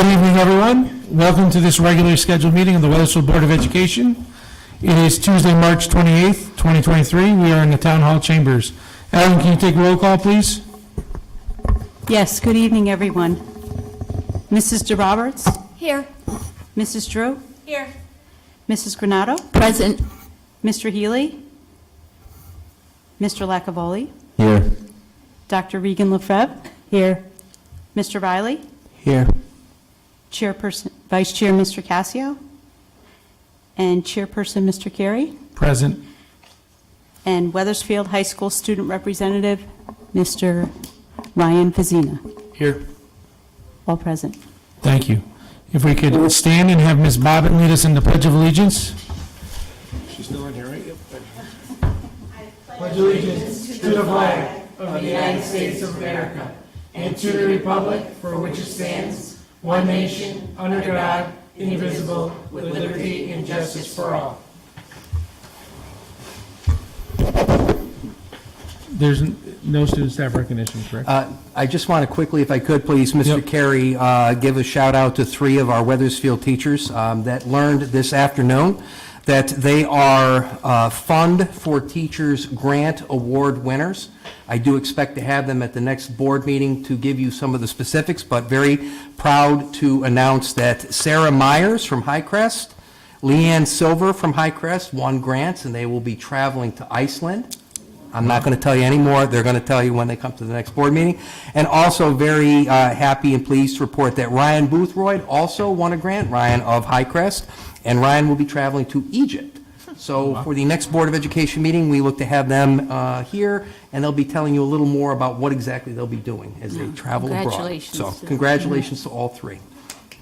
Good evening, everyone. Welcome to this regularly scheduled meeting of the Wethersfield Board of Education. It is Tuesday, March 28th, 2023. We are in the Town Hall chambers. Ellen, can you take roll call, please? Yes, good evening, everyone. Mrs. DeRoberts? Here. Mrs. Drew? Here. Mrs. Granato? Present. Mr. Healy? Mr. Lacavoli? Here. Dr. Regan Lefebvre? Here. Mr. Riley? Here. Chairperson, Vice Chair Mr. Cassio? And Chairperson Mr. Carey? Present. And Wethersfield High School Student Representative Mr. Ryan Fazina? Here. All present. Thank you. If we could stand and have Ms. Bobbin lead us in the Pledge of Allegiance. She's still in here, right? Pledge allegiance to the flag of the United States of America and to the republic for which it stands, one nation, under God, indivisible, with liberty and justice for all. There's no student staff recognition, correct? I just want to quickly, if I could, please, Mr. Yep. Carey, give a shout out to 3 of our Wethersfield teachers that learned this afternoon that they are Fund for Teachers Grant Award winners. I do expect to have them at the next board meeting to give you some of the specifics, but very proud to announce that Sarah Myers from Highcrest, Leanne Silver from Highcrest won grants, and they will be traveling to Iceland. I'm not going to tell you any more. They're going to tell you when they come to the next board meeting. And also very happy and pleased to report that Ryan Boothroyd also won a grant, Ryan of Highcrest, and Ryan will be traveling to Egypt. So for the next Board of Education meeting, we look to have them here, and they'll be telling you a little more about what exactly they'll be doing as they travel abroad. Congratulations. So congratulations to all 3.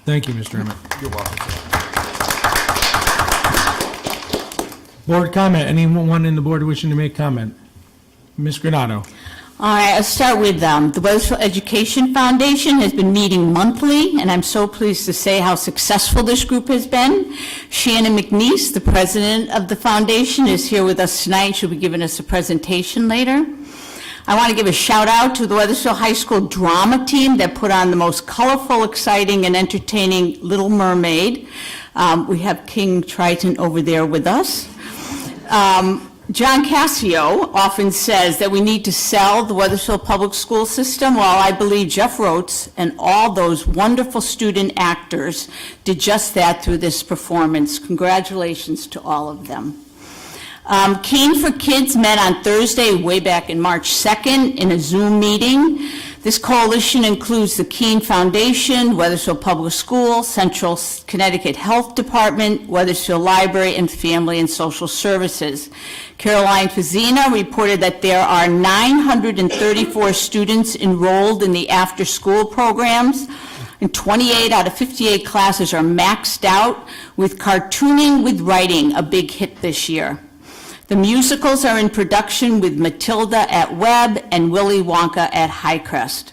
Thank you, Mr. Emmett. You're welcome. Board comment. Anyone in the board wishing to make comment? Ms. Granato. All right, I'll start with the Wethersfield Education Foundation has been meeting monthly, and I'm so pleased to say how successful this group has been. Shannon McNeese, the president of the foundation, is here with us tonight. She'll be giving us a presentation later. I want to give a shout out to the Wethersfield High School drama team that put on the most colorful, exciting, and entertaining Little Mermaid. We have King Triton over there with us. John Cassio often says that we need to sell the Wethersfield public school system. Well, I believe Jeff Rotes and all those wonderful student actors did just that through this performance. Congratulations to all of them. Keen for Kids met on Thursday, way back in March 2nd, in a Zoom meeting. This coalition includes the Keene Foundation, Wethersfield Public School, Central Connecticut Health Department, Wethersfield Library, and Family and Social Services. Caroline Fazina reported that there are 934 students enrolled in the after-school programs, and 28 out of 58 classes are maxed out, with Cartooning with Writing a big hit this year. The musicals are in production with Matilda at Webb and Willy Wonka at Highcrest.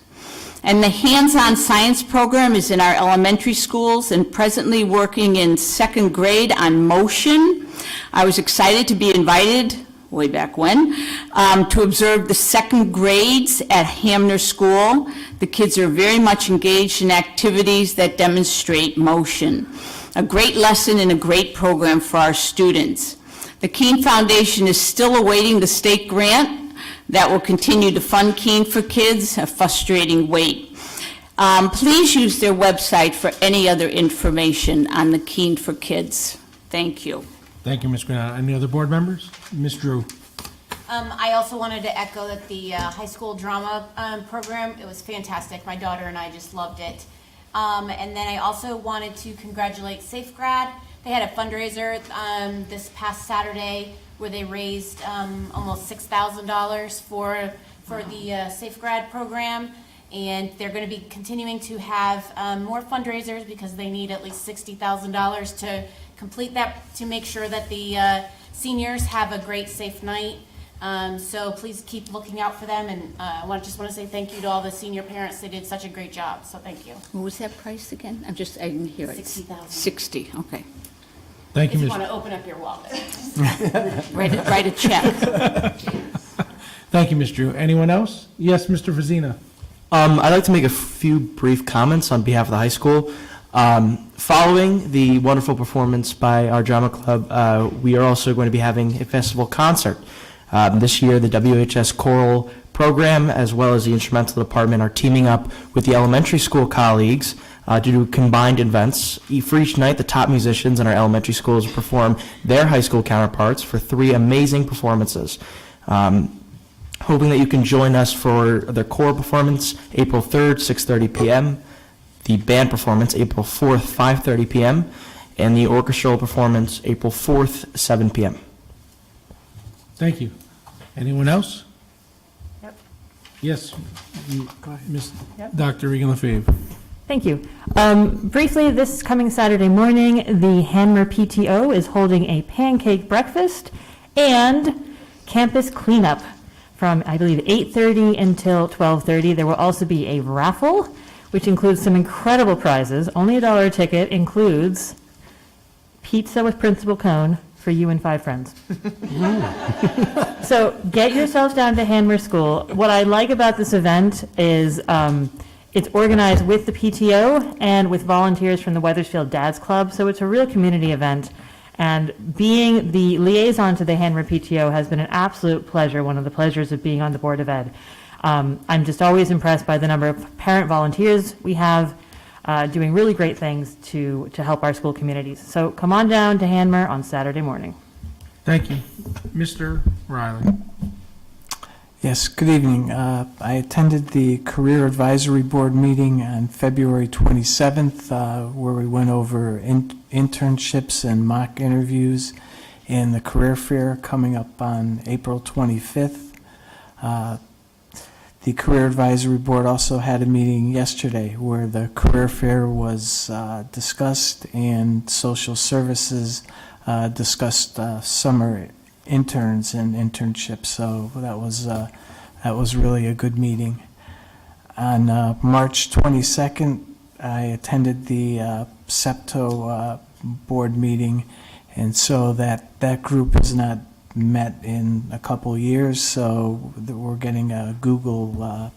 And the hands-on science program is in our elementary schools and presently working in 2nd grade on motion. I was excited to be invited, way back when, to observe the 2nd grades at Hamner School. The kids are very much engaged in activities that demonstrate motion. A great lesson and a great program for our students. The Keene Foundation is still awaiting the state grant that will continue to fund Keene for Kids, a frustrating wait. Please use their website for any other information on the Keene for Kids. Thank you. Thank you, Ms. Granato. Any other board members? Ms. Drew. I also wanted to echo that the high school drama program, it was fantastic. My daughter and I just loved it. And then I also wanted to congratulate SafeGrad. They had a fundraiser this past Saturday where they raised almost $6,000 for the SafeGrad program, and they're going to be continuing to have more fundraisers because they need at least $60,000 to complete that, to make sure that the seniors have a great, safe night. So please keep looking out for them, and I just want to say thank you to all the senior parents. They did such a great job, so thank you. What was that price again? I didn't hear it. $60,000. 60, okay. Thank you, If you Ms. want to open up your wallet. Write a check. Thank you, Ms. Drew. Anyone else? Yes, Mr. Fazina. I'd like to make a few brief comments on behalf of the high school. Following the wonderful performance by our drama club, we are also going to be having a festival concert. This year, the WHS Choral Program, as well as the Instrumental Department, are teaming up with the elementary school colleagues to do combined events. For each night, the top musicians in our elementary schools will perform their high school counterparts for 3 amazing performances. Hoping that you can join us for the choral performance, April 3rd, 6:30 p.m., the band performance, April 4th, 5:30 p.m., and the orchestral performance, April 4th, 7 p.m. Thank you. Anyone else? Yep. Yes. Go ahead. Ms. Dr. Regan Lefebvre. Thank you. Briefly, this coming Saturday morning, the Hanmer PTO is holding a pancake breakfast and campus cleanup from, I believe, 8:30 until 12:30. There will also be a raffle, which includes some incredible prizes. Only $1 a ticket, includes pizza with principal cone for you and 5 friends. So get yourselves down to Hanmer School. What I like about this event is it's organized with the PTO and with volunteers from the Wethersfield Dads Club, so it's a real community event. And being the liaison to the Hanmer PTO has been an absolute pleasure, one of the pleasures of being on the Board of Ed. I'm just always impressed by the number of parent volunteers we have doing really great things to help our school communities. So come on down to Hanmer on Saturday morning. Thank you. Mr. Riley. Yes, good evening. I attended the Career Advisory Board meeting on February 27th, where we went over internships and mock interviews, and the career fair coming up on April 25th. The Career Advisory Board also had a meeting yesterday where the career fair was discussed, and social services discussed summer interns and internships, so that was really a good meeting. On March 22nd, I attended the SEPTO board meeting, and so that group has not met in a couple years, so we're getting a Google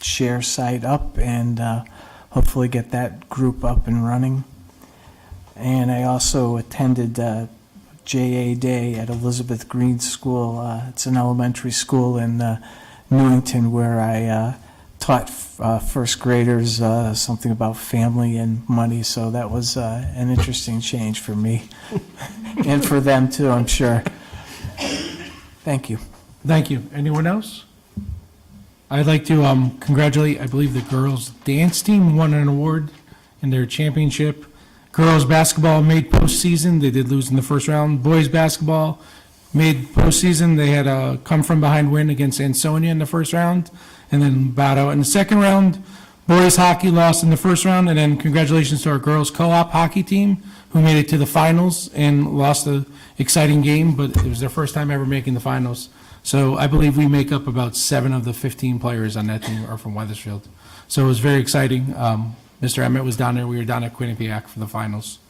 share site up and hopefully get that group up and running. And I also attended JA Day at Elizabeth Green School. It's an elementary school in Newington where I taught first graders something about family and money, so that was an interesting change for me and for them too, I'm sure. Thank you. Thank you. Anyone else? I'd like to congratulate, I believe the girls' dance team won an award in their championship. Girls basketball made postseason. They did lose in the first round. Boys basketball made postseason. They had a come-from-behind win against Ansonia in the first round and then bowed out in the second round. Boys hockey lost in the first round, and then congratulations to our girls co-op hockey team who made it to the finals and lost an exciting game, but it was their first time ever making the finals. So I believe we make up about 7 of the 15 players on that team are from Wethersfield. So it was very exciting. Mr. Emmett was down there. We were down at Quinnipiac for the finals.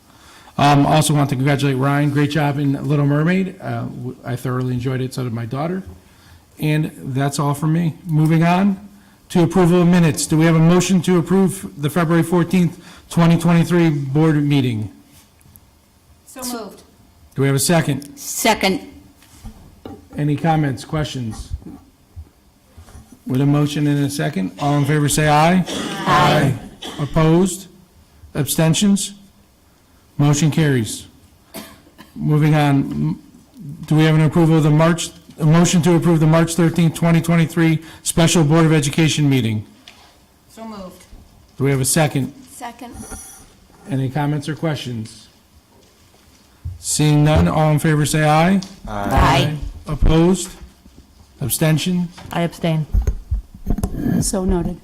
Also want to congratulate Ryan. Great job in Little Mermaid. I thoroughly enjoyed it. So did my daughter. And that's all from me. Moving on to approval of minutes. Do we have a motion to approve the February 14th, 2023 board meeting? So moved. Do we have a second? Second. Any comments, questions? With a motion and a second, all in favor say aye. Aye. Opposed? Abstentions? Motion carries. Moving on, do we have an approval of a motion to approve the March 13th, 2023 Special Board of Education meeting? So moved. Do we have a second? Second. Any comments or questions? Seeing none, all in favor say aye. Aye. Opposed? Abstention? I abstain. So noted.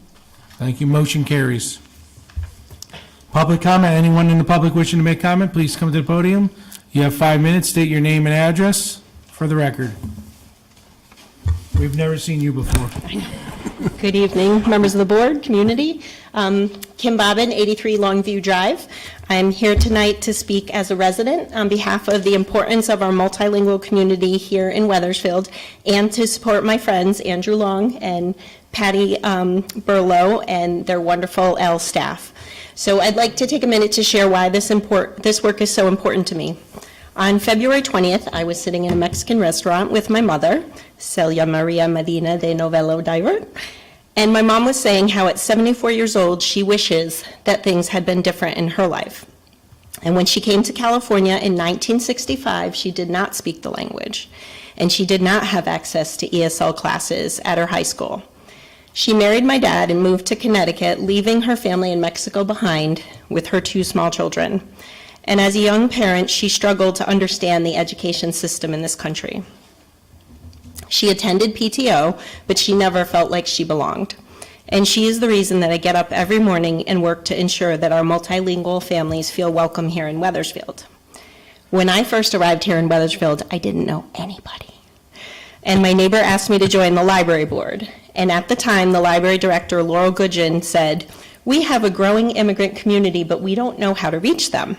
Thank you. Motion carries. Public comment. Anyone in the public wishing to make comment, please come to the podium. You have 5 minutes. State your name and address for the record. We've never seen you before. Good evening, members of the board, community. Kim Bobbin, 83 Longview Drive. I'm here tonight to speak as a resident on behalf of the importance of our multilingual community here in Wethersfield and to support my friends Andrew Long and Patty Burlow and their wonderful ELL staff. So I'd like to take a minute to share why this work is so important to me. On February 20th, I was sitting in a Mexican restaurant with my mother, Celia Maria Medina de Novelo Diver, and my mom was saying how at 74 years old, she wishes that things had been different in her life. And when she came to California in 1965, she did not speak the language, and she did not have access to ESL classes at her high school. She married my dad and moved to Connecticut, leaving her family in Mexico behind with her 2 small children. And as a young parent, she struggled to understand the education system in this country. She attended PTO, but she never felt like she belonged. And she is the reason that I get up every morning and work to ensure that our multilingual families feel welcome here in Wethersfield. When I first arrived here in Wethersfield, I didn't know anybody. And my neighbor asked me to join the library board. And at the time, the library director, Laurel Goodgen, said, "We have a growing immigrant community, but we don't know how to reach them."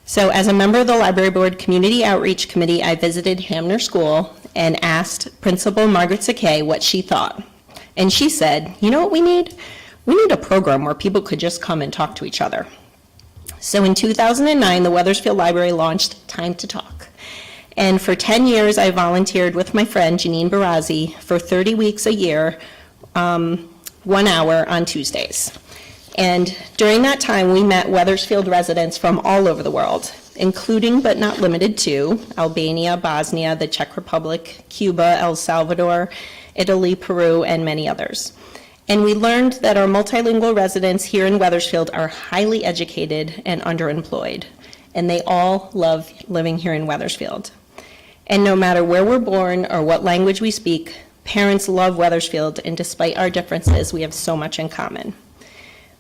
So as a member of the library board community outreach committee, I visited Hamner School and asked Principal Margaret Sakay what she thought. And she said, "You know what we need? We need a program where people could just come and talk to each other." So in 2009, the Wethersfield Library launched Time to Talk. And for 10 years, I volunteered with my friend Janine Barazzi for 30 weeks a year, 1 hour on Tuesdays. And during that time, we met Wethersfield residents from all over the world, including but not limited to Albania, Bosnia, the Czech Republic, Cuba, El Salvador, Italy, Peru, and many others. And we learned that our multilingual residents here in Wethersfield are highly educated and underemployed, and they all love living here in Wethersfield. And no matter where we're born or what language we speak, parents love Wethersfield, and despite our differences, we have so much in common.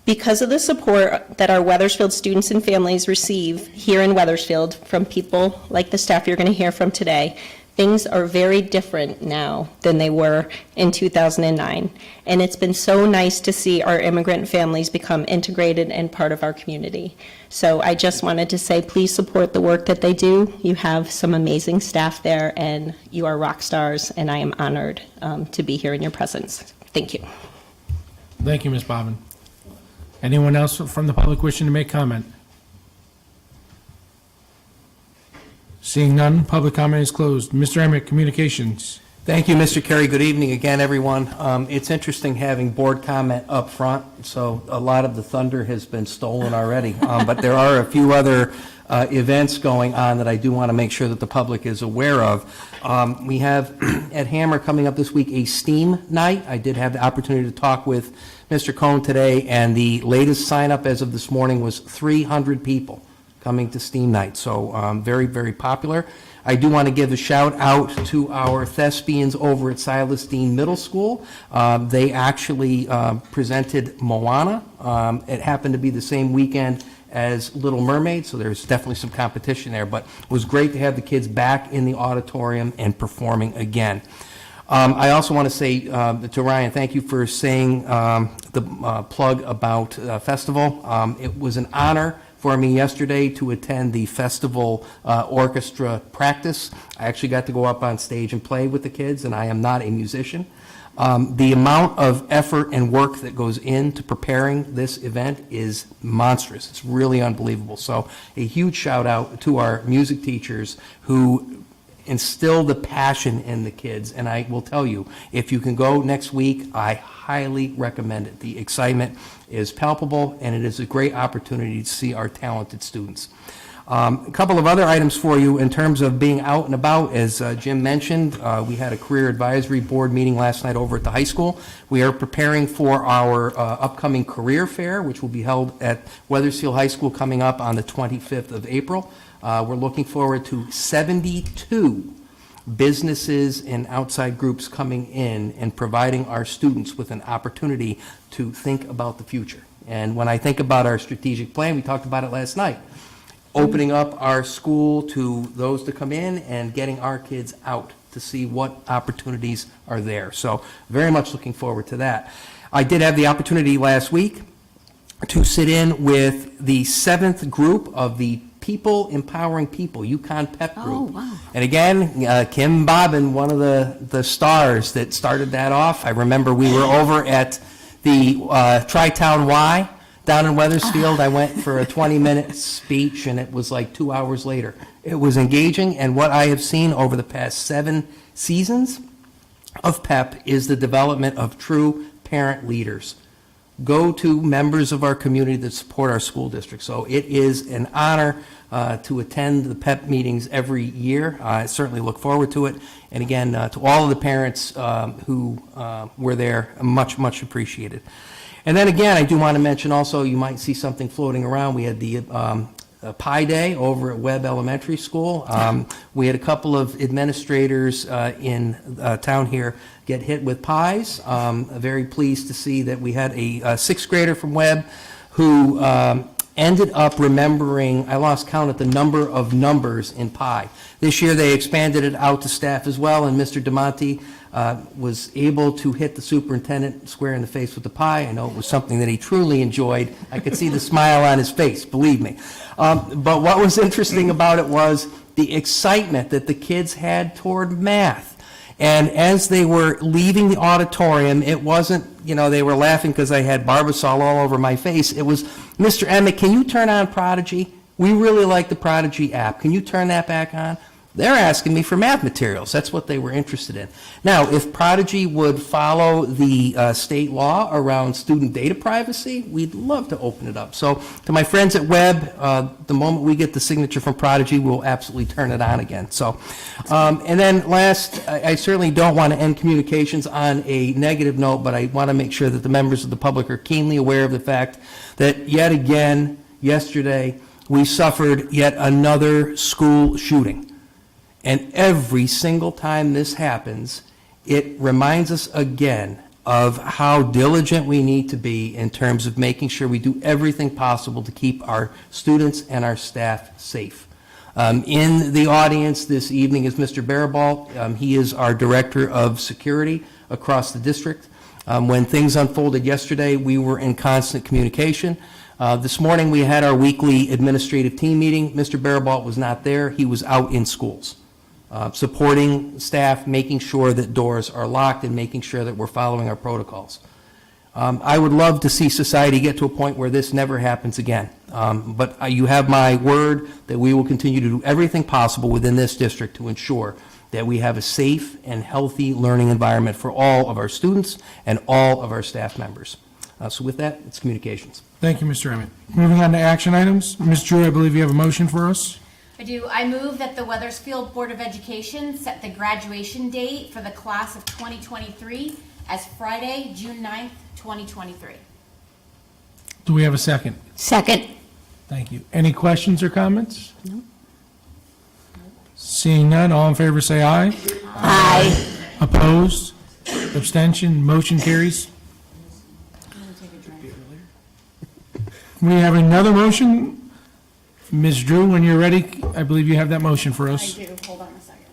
Because of the support that our Wethersfield students and families receive here in Wethersfield from people like the staff you're going to hear from today, things are very different now than they were in 2009. And it's been so nice to see our immigrant families become integrated and part of our community. So I just wanted to say, please support the work that they do. You have some amazing staff there, and you are rock stars, and I am honored to be here in your presence. Thank you. Thank you, Ms. Bobbin. Anyone else from the public wishing to make comment? Seeing none, public comment is closed. Mr. Emmett, Communications. Thank you, Mr. Carey. Good evening again, everyone. It's interesting having board comment up front, so a lot of the thunder has been stolen already. But there are a few other events going on that I do want to make sure that the public is aware of. We have at Hammer coming up this week a STEAM night. I did have the opportunity to talk with Mr. Cohn today, and the latest sign-up as of this morning was 300 people coming to STEAM night, so very, very popular. I do want to give a shout out to our thespians over at Silas Deane Middle School. They actually presented Moana. It happened to be the same weekend as Little Mermaid, so there's definitely some competition there, but it was great to have the kids back in the auditorium and performing again. I also want to say to Ryan, thank you for saying the plug about festival. It was an honor for me yesterday to attend the festival orchestra practice. I actually got to go up on stage and play with the kids, and I am not a musician. The amount of effort and work that goes into preparing this event is monstrous. It's really unbelievable. So a huge shout out to our music teachers who instill the passion in the kids. And I will tell you, if you can go next week, I highly recommend it. The excitement is palpable, and it is a great opportunity to see our talented students. A couple of other items for you in terms of being out and about. As Jim mentioned, we had a career advisory board meeting last night over at the high school. We are preparing for our upcoming career fair, which will be held at Wethersfield High School coming up on the 25th of April. We're looking forward to 72 businesses and outside groups coming in and providing our students with an opportunity to think about the future. And when I think about our strategic plan, we talked about it last night, opening up our school to those to come in and getting our kids out to see what opportunities are there. So very much looking forward to that. I did have the opportunity last week to sit in with the 7th group of the People Empowering People, UConn PEP group. Oh, wow. And again, Kim Bobbin, one of the stars that started that off. I remember we were over at the Tri-Town Y Down in Wethersfield, I went for a 20-minute speech, and it was like 2 hours later. It was engaging, and what I have seen over the past 7 seasons of PEP is the development of true parent leaders. Go-to members of our community that support our school district. So it is an honor to attend the PEP meetings every year. I certainly look forward to it. And again, to all of the parents who were there, much, much appreciated. And then again, I do want to mention also, you might see something floating around. We had the Pi Day over at Webb Elementary School. We had a couple of administrators in town here get hit with pies. Very pleased to see that we had a sixth grader from Webb who ended up remembering, I lost count at the number of numbers in pi. This year they expanded it out to staff as well, and Mr. DeMonte was able to hit the superintendent square in the face with the pie. I know it was something that he truly enjoyed. I could see the smile on his face, believe me. But what was interesting about it was the excitement that the kids had toward math. And as they were leaving the auditorium, it wasn't, they were laughing because I had Barbasol all over my face. It was, Mr. Emmett, can you turn on Prodigy? We really like the Prodigy app. Can you turn that back on? They're asking me for math materials. That's what they were interested in. Now, if Prodigy would follow the state law around student data privacy, we'd love to open it up. So to my friends at Webb, the moment we get the signature from Prodigy, we'll absolutely turn it on again. So, and then last, I certainly don't want to end communications on a negative note, but I want to make sure that the members of the public are keenly aware of the fact that yet again, yesterday, we suffered yet another school shooting. And every single time this happens, it reminds us again of how diligent we need to be in terms of making sure we do everything possible to keep our students and our staff safe. In the audience this evening is Mr. Barabalt. He is our Director of Security across the district. When things unfolded yesterday, we were in constant communication. This morning, we had our weekly administrative team meeting. Mr. Barabalt was not there. He was out in schools. Supporting staff, making sure that doors are locked, and making sure that we're following our protocols. I would love to see society get to a point where this never happens again. But you have my word that we will continue to do everything possible within this district to ensure that we have a safe and healthy learning environment for all of our students and all of our staff members. So with that, it's communications. Thank you, Mr. Emmett. Moving on to action items. Ms. Drew, I believe you have a motion for us. I do. I move that the Wethersfield Board of Education set the graduation date for the class of 2023 as Friday, June 9th, 2023. Do we have a second? Second. Thank you. Any questions or comments? No. Seeing none, all in favor say aye. Aye. Opposed? Abstention? Motion carries. We have another motion. Ms. Drew, when you're ready, I believe you have that motion for us. I do. Hold on a second.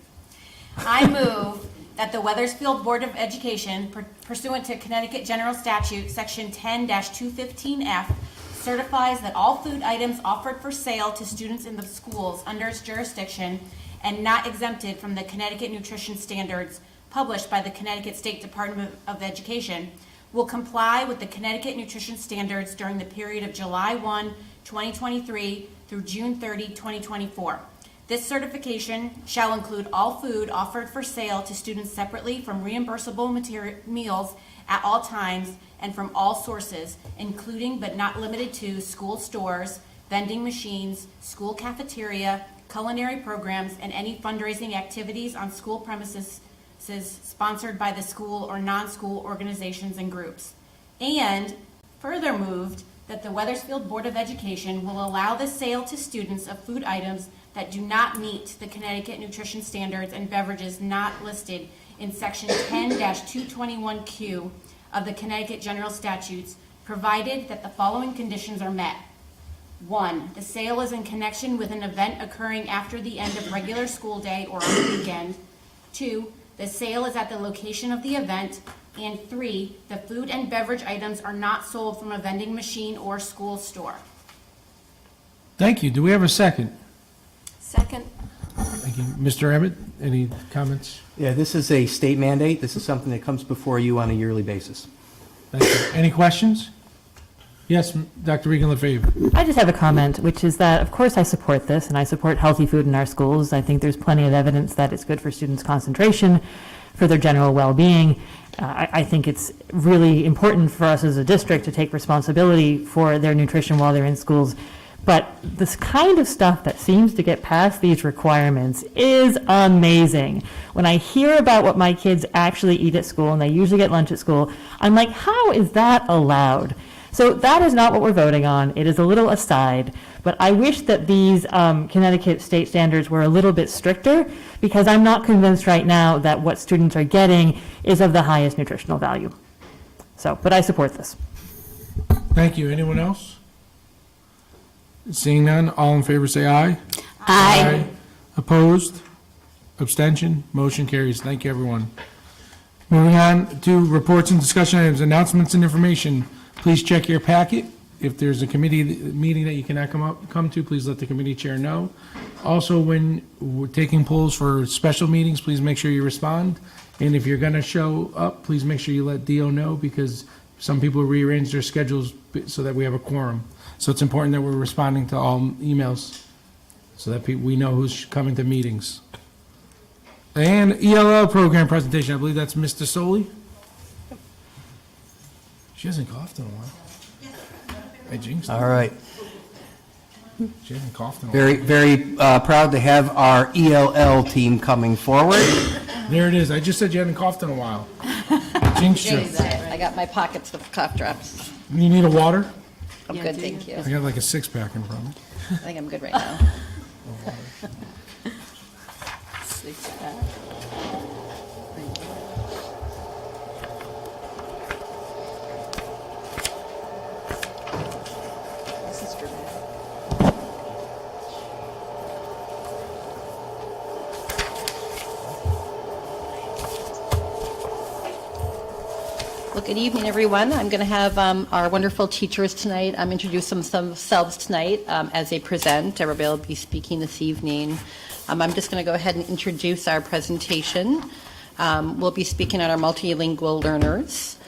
I move that the Wethersfield Board of Education, pursuant to Connecticut General Statute, Section 10-215F, certifies that all food items offered for sale to students in the schools under its jurisdiction and not exempted from the Connecticut nutrition standards published by the Connecticut State Department of Education will comply with the Connecticut nutrition standards during the period of July 1, 2023 through June 30, 2024. This certification shall include all food offered for sale to students separately from reimbursable meals at all times and from all sources, including but not limited to school stores, vending machines, school cafeteria, culinary programs, and any fundraising activities on school premises sponsored by the school or non-school organizations and groups. And further moved that the Wethersfield Board of Education will allow the sale to students of food items that do not meet the Connecticut nutrition standards and beverages not listed in Section 10-221Q of the Connecticut General Statutes, provided that the following conditions are met. 1, the sale is in connection with an event occurring after the end of regular school day or on the weekend. 2, the sale is at the location of the event. And 3, the food and beverage items are not sold from a vending machine or school store. Thank you. Do we have a second? Second. Thank you. Mr. Emmett, any comments? Yeah, this is a state mandate. This is something that comes before you on a yearly basis. Thank you. Any questions? Yes, Dr. Regan Lefebvre. I just have a comment, which is that, of course, I support this, and I support healthy food in our schools. I think there's plenty of evidence that it's good for students' concentration, for their general well-being. I think it's really important for us as a district to take responsibility for their nutrition while they're in schools. But this kind of stuff that seems to get past these requirements is amazing. When I hear about what my kids actually eat at school, and they usually get lunch at school, I'm like, how is that allowed? So that is not what we're voting on. It is a little aside, but I wish that these Connecticut state standards were a little bit stricter, because I'm not convinced right now that what students are getting is of the highest nutritional value. So, but I support this. Thank you. Anyone else? Seeing none, all in favor say aye. Aye. Opposed? Abstention? Motion carries. Thank you, everyone. Moving on to reports and discussion items, announcements and information. Please check your packet. If there's a committee meeting that you cannot come to, please let the committee chair know. Also, when we're taking polls for special meetings, please make sure you respond. And if you're going to show up, please make sure you let DO know, because some people rearrange their schedules so that we have a quorum. So it's important that we're responding to all emails so that we know who's coming to meetings. And ELL Program Presentation, I believe that's Mr. Soley. She hasn't coughed in a while. I jinxed her. All right. She hasn't coughed in a while. Very, very proud to have our ELL team coming forward. There it is. I just said you hadn't coughed in a while. I jinxed you. I got my pockets with cough drops. You need a water? I'm good, thank you. I got like a six-pack in front of me. I think I'm good right now. This is for me. Well, good evening, everyone. I'm going to have our wonderful teachers tonight introduce themselves tonight as they present. Everybody will be speaking this evening. I'm just going to go ahead and introduce our presentation. We'll be speaking on our multilingual learners.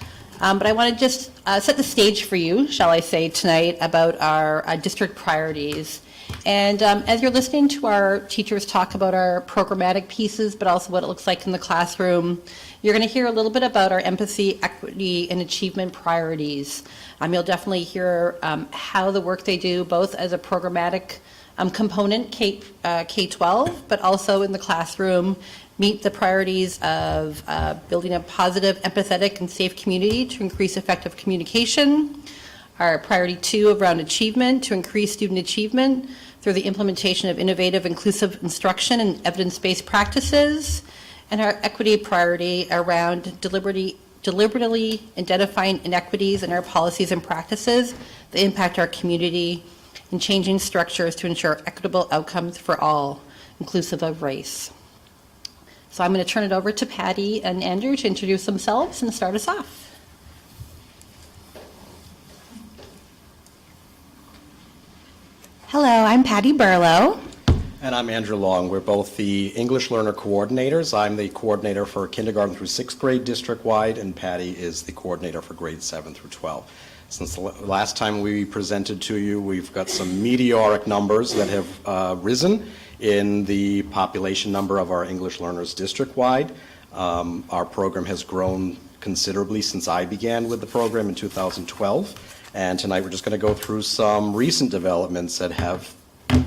But I want to just set the stage for you, shall I say, tonight about our district priorities. And as you're listening to our teachers talk about our programmatic pieces, but also what it looks like in the classroom, you're going to hear a little bit about our empathy, equity, and achievement priorities. You'll definitely hear how the work they do, both as a programmatic component, K-12, but also in the classroom, meet the priorities of building a positive, empathetic, and safe community to increase effective communication. Our priority 2 around achievement, to increase student achievement through the implementation of innovative, inclusive instruction and evidence-based practices. And our equity priority around deliberately identifying inequities in our policies and practices that impact our community, and changing structures to ensure equitable outcomes for all, inclusive of race. So I'm going to turn it over to Patty and Andrew to introduce themselves and start us off. Hello, I'm Patty Burlow. And I'm Andrew Long. We're both the English Learner Coordinators. I'm the coordinator for kindergarten through 6th grade district-wide, and Patty is the coordinator for grades 7 through 12. Since the last time we presented to you, we've got some meteoric numbers that have risen in the population number of our English learners district-wide. Our program has grown considerably since I began with the program in 2012. And tonight we're just going to go through some recent developments that have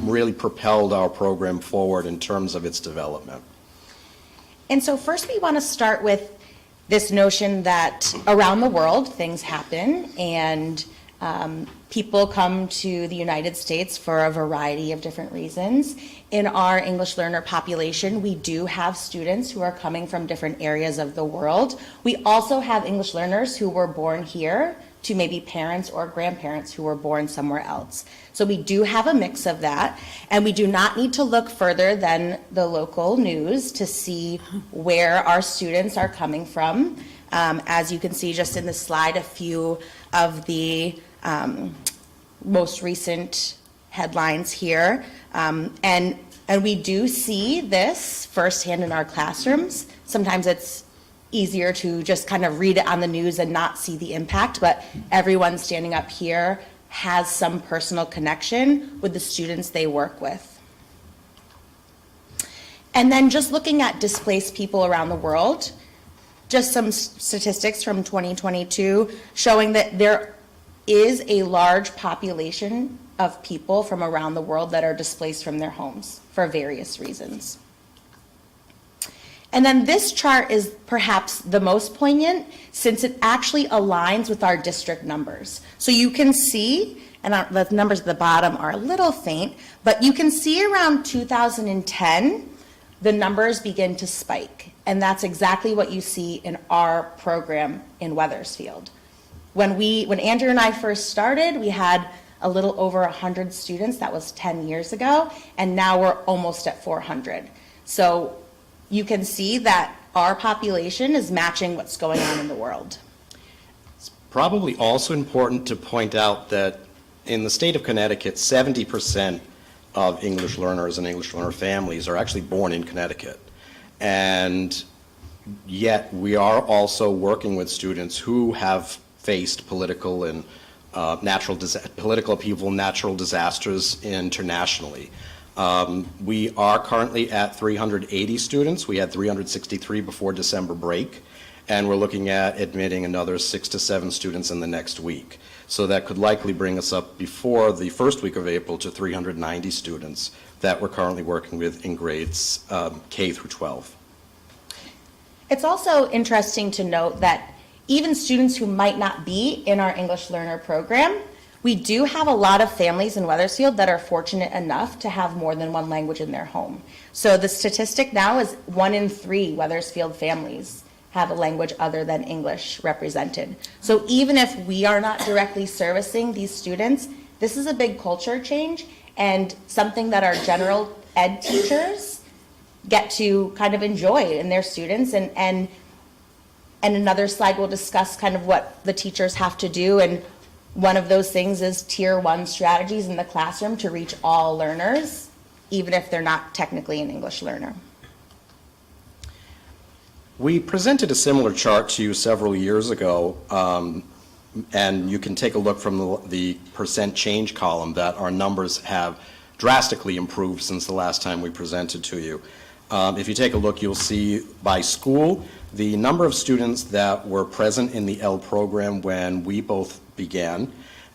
really propelled our program forward in terms of its development. And so first we want to start with this notion that around the world things happen, and people come to the United States for a variety of different reasons. In our English learner population, we do have students who are coming from different areas of the world. We also have English learners who were born here to maybe parents or grandparents who were born somewhere else. So we do have a mix of that, and we do not need to look further than the local news to see where our students are coming from. As you can see just in the slide, a few of the most recent headlines here. And we do see this firsthand in our classrooms. Sometimes it's easier to just kind of read it on the news and not see the impact, but everyone standing up here has some personal connection with the students they work with. And then just looking at displaced people around the world, just some statistics from 2022 showing that there is a large population of people from around the world that are displaced from their homes for various reasons. And then this chart is perhaps the most poignant since it actually aligns with our district numbers. So you can see, and the numbers at the bottom are a little faint, but you can see around 2010, the numbers begin to spike. And that's exactly what you see in our program in Wethersfield. When Andrew and I first started, we had a little over 100 students. That was 10 years ago. And now we're almost at 400. So you can see that our population is matching what's going on in the world. It's probably also important to point out that in the state of Connecticut, 70% of English learners and English learner families are actually born in Connecticut. And yet we are also working with students who have faced political and political upheaval, natural disasters internationally. We are currently at 380 students. We had 363 before December break, and we're looking at admitting another 6 to 7 students in the next week. So that could likely bring us up before the first week of April to 390 students that we're currently working with in grades K through 12. It's also interesting to note that even students who might not be in our English Learner Program, we do have a lot of families in Wethersfield that are fortunate enough to have more than one language in their home. So the statistic now is 1 in 3 Wethersfield families have a language other than English represented. So even if we are not directly servicing these students, this is a big culture change and something that our general ed teachers get to kind of enjoy in their students. And another slide will discuss kind of what the teachers have to do, and one of those things is Tier 1 strategies in the classroom to reach all learners, even if they're not technically an English learner. We presented a similar chart to you several years ago, and you can take a look from the percent change column that our numbers have drastically improved since the last time we presented to you. If you take a look, you'll see by school the number of students that were present in the ELL program when we both began,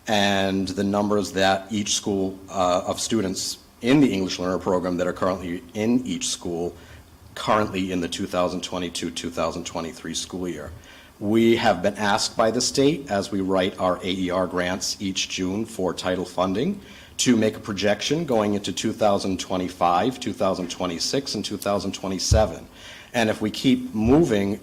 and the numbers that each school of students in the English Learner Program that are currently in each school currently in the 2022-2023 school year. We have been asked by the state, as we write our AER grants each June for title funding, to make a projection going into 2025, 2026, and 2027. And if we keep moving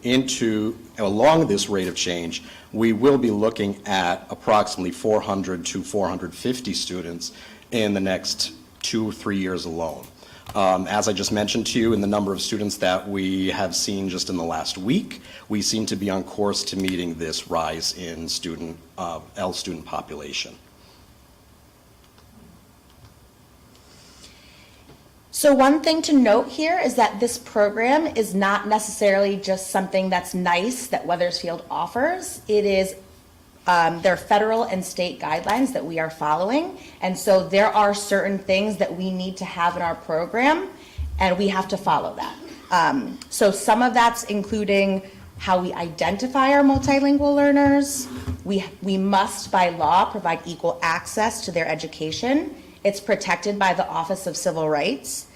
along this rate of change, we will be looking at approximately 400 to 450 students in the next 2 or 3 years alone. As I just mentioned to you, in the number of students that we have seen just in the last week, we seem to be on course to meeting this rise in ELL student population. So one thing to note here is that this program is not necessarily just something that's nice that Wethersfield offers. It is there are federal and state guidelines that we are following, and so there are certain things that we need to have in our program, and we have to follow that. So some of that's including how we identify our multilingual learners. We must, by law, provide equal access to their education. It's protected by the Office of Civil Rights.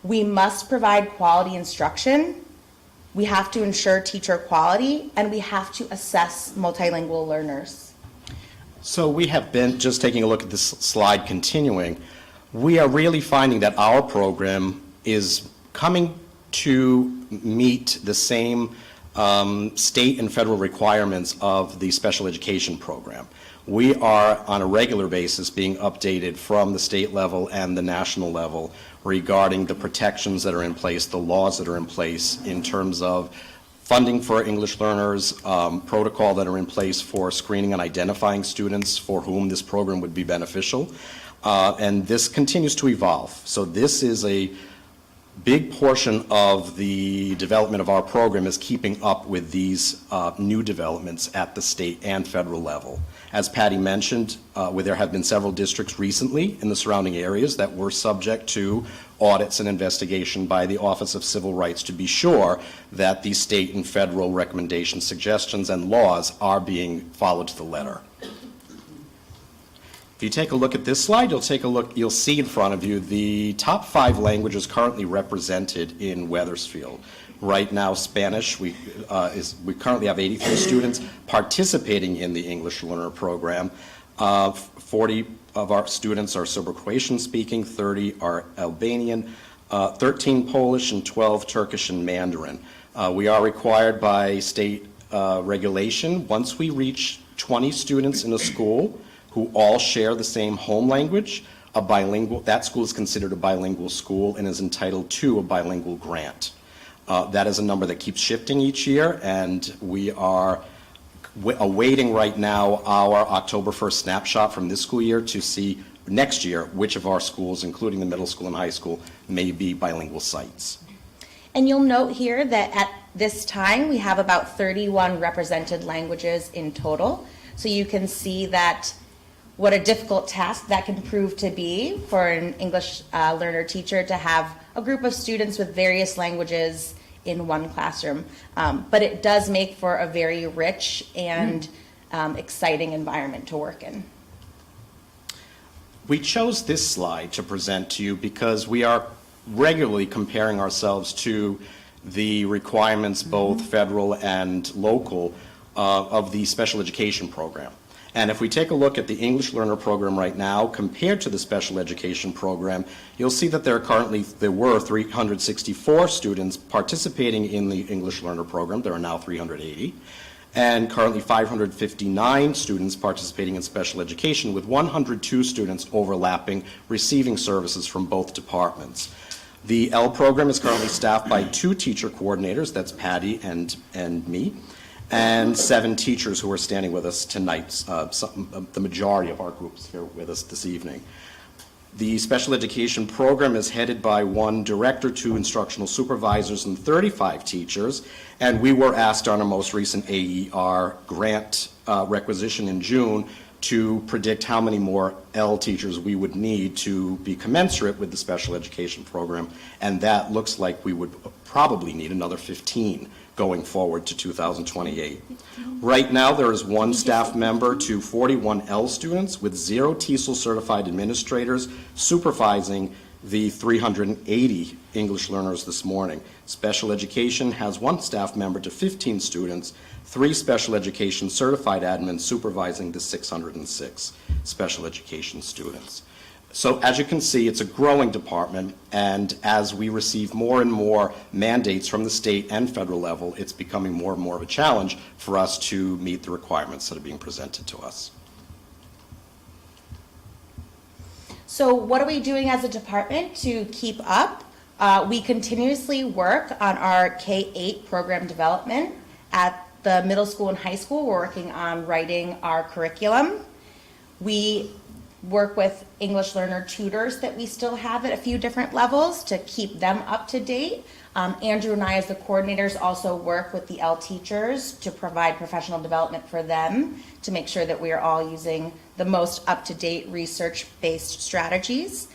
We must provide quality instruction. We have to ensure teacher quality, and we have to assess multilingual learners. So we have been, just taking a look at this slide continuing, we are really finding that our program is coming to meet the same state and federal requirements of the special education program. We are on a regular basis being updated from the state level and the national level regarding the protections that are in place, the laws that are in place in terms of funding for English learners, protocol that are in place for screening and identifying students for whom this program would be beneficial. And this continues to evolve. So this is a big portion of the development of our program is keeping up with these new developments at the state and federal level. As Patty mentioned, where there have been several districts recently in the surrounding areas that were subject to audits and investigation by the Office of Civil Rights to be sure that the state and federal recommendations, suggestions, and laws are being followed to the letter. If you take a look at this slide, you'll see in front of you the top 5 languages currently represented in Wethersfield. Right now, Spanish, we currently have 83 students participating in the English Learner Program. 40 of our students are Serbo-Croatian speaking, 30 are Albanian, 13 Polish, and 12 Turkish and Mandarin. We are required by state regulation, once we reach 20 students in a school who all share the same home language, that school is considered a bilingual school and is entitled to a bilingual grant. That is a number that keeps shifting each year, and we are awaiting right now our October 1st snapshot from this school year to see next year which of our schools, including the middle school and high school, may be bilingual sites. And you'll note here that at this time, we have about 31 represented languages in total. So you can see that what a difficult task that can prove to be for an English learner teacher to have a group of students with various languages in one classroom. But it does make for a very rich and exciting environment to work in. We chose this slide to present to you because we are regularly comparing ourselves to the requirements, both federal and local, of the special education program. And if we take a look at the English Learner Program right now compared to the special education program, you'll see that there were 364 students participating in the English Learner Program. There are now 380. And currently 559 students participating in special education, with 102 students overlapping, receiving services from both departments. The ELL program is currently staffed by 2 teacher coordinators, that's Patty and me, and 7 teachers who are standing with us tonight, the majority of our groups here with us this evening. The special education program is headed by 1 director, 2 instructional supervisors, and 35 teachers, and we were asked on our most recent AER grant requisition in June to predict how many more ELL teachers we would need to be commensurate with the special education program, and that looks like we would probably need another 15 going forward to 2028. Right now, there is 1 staff member to 41 ELL students, with 0 TESOL certified administrators supervising the 380 English learners this morning. Special education has 1 staff member to 15 students, 3 special education certified admins supervising the 606 special education students. So as you can see, it's a growing department, and as we receive more and more mandates from the state and federal level, it's becoming more and more of a challenge for us to meet the requirements that are being presented to us. So what are we doing as a department to keep up? We continuously work on our K-8 program development. At the middle school and high school, we're working on writing our curriculum. We work with English learner tutors that we still have at a few different levels to keep them up to date. Andrew and I, as the coordinators, also work with the ELL teachers to provide professional development for them to make sure that we are all using the most up-to-date research-based strategies.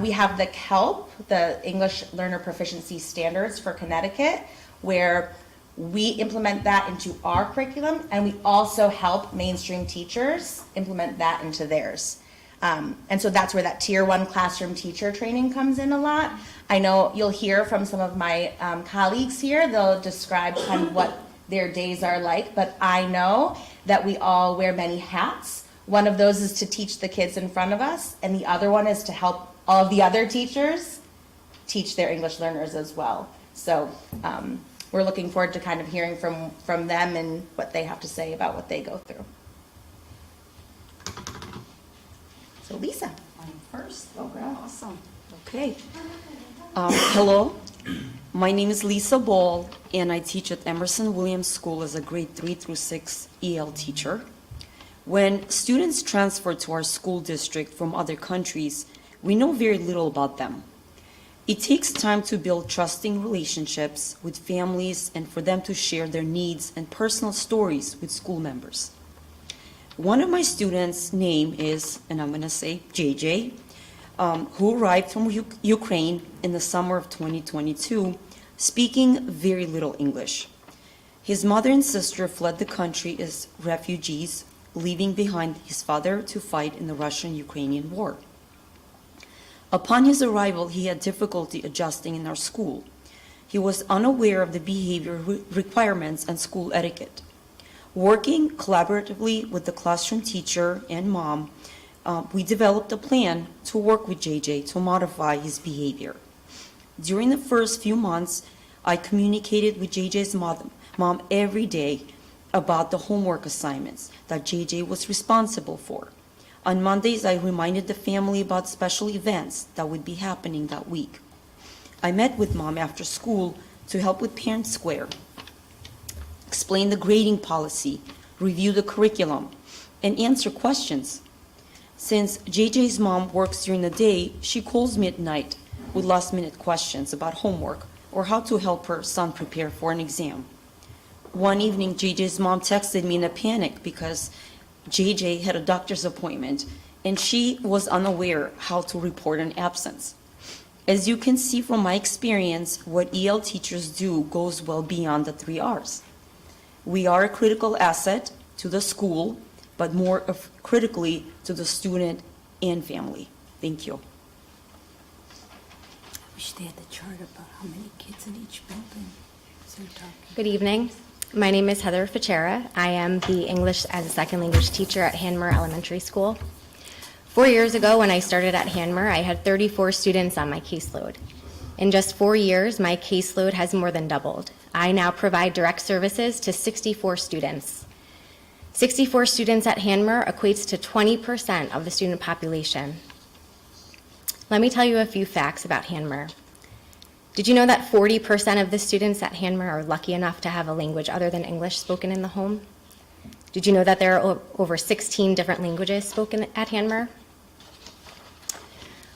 We have the CELP, the English Learner Proficiency Standards for Connecticut, where we implement that into our curriculum, and we also help mainstream teachers implement that into theirs. And so that's where that Tier 1 classroom teacher training comes in a lot. I know you'll hear from some of my colleagues here. They'll describe kind of what their days are like, but I know that we all wear many hats. One of those is to teach the kids in front of us, and the other one is to help all of the other teachers teach their English learners as well. So we're looking forward to kind of hearing from them and what they have to say about what they go through. So Lisa. I'm first. Oh, awesome. Okay. Hello. My name is Lisa Ball, and I teach at Emerson Williams School as a grade 3 through 6 EL teacher. When students transfer to our school district from other countries, we know very little about them. It takes time to build trusting relationships with families and for them to share their needs and personal stories with school members. One of my students' name is, and I'm going to say JJ, who arrived from Ukraine in the summer of 2022, speaking very little English. His mother and sister fled the country as refugees, leaving behind his father to fight in the Russian-Ukrainian war. Upon his arrival, he had difficulty adjusting in our school. He was unaware of the behavior requirements and school etiquette. Working collaboratively with the classroom teacher and mom, we developed a plan to work with JJ to modify his behavior. During the first few months, I communicated with JJ's mom every day about the homework assignments that JJ was responsible for. On Mondays, I reminded the family about special events that would be happening that week. I met with mom after school to help with Parent Square, explain the grading policy, review the curriculum, and answer questions. Since JJ's mom works during the day, she calls me at night with last-minute questions about homework or how to help her son prepare for an exam. One evening, JJ's mom texted me in a panic because JJ had a doctor's appointment and she was unaware how to report an absence. As you can see from my experience, what EL teachers do goes well beyond the 3 R's. We are a critical asset to the school, but more critically to the student and family. Thank you. I wish they had the chart about how many kids in each building. So you're talking. Good evening. My name is Heather Fichera. I am the English as a second language teacher at Hanmer Elementary School. 4 years ago, when I started at Hanmer, I had 34 students on my caseload. In just 4 years, my caseload has more than doubled. I now provide direct services to 64 students. 64 students at Hanmer equates to 20% of the student population. Let me tell you a few facts about Hanmer. Did you know that 40% of the students at Hanmer are lucky enough to have a language other than English spoken in the home? Did you know that there are over 16 different languages spoken at Hanmer?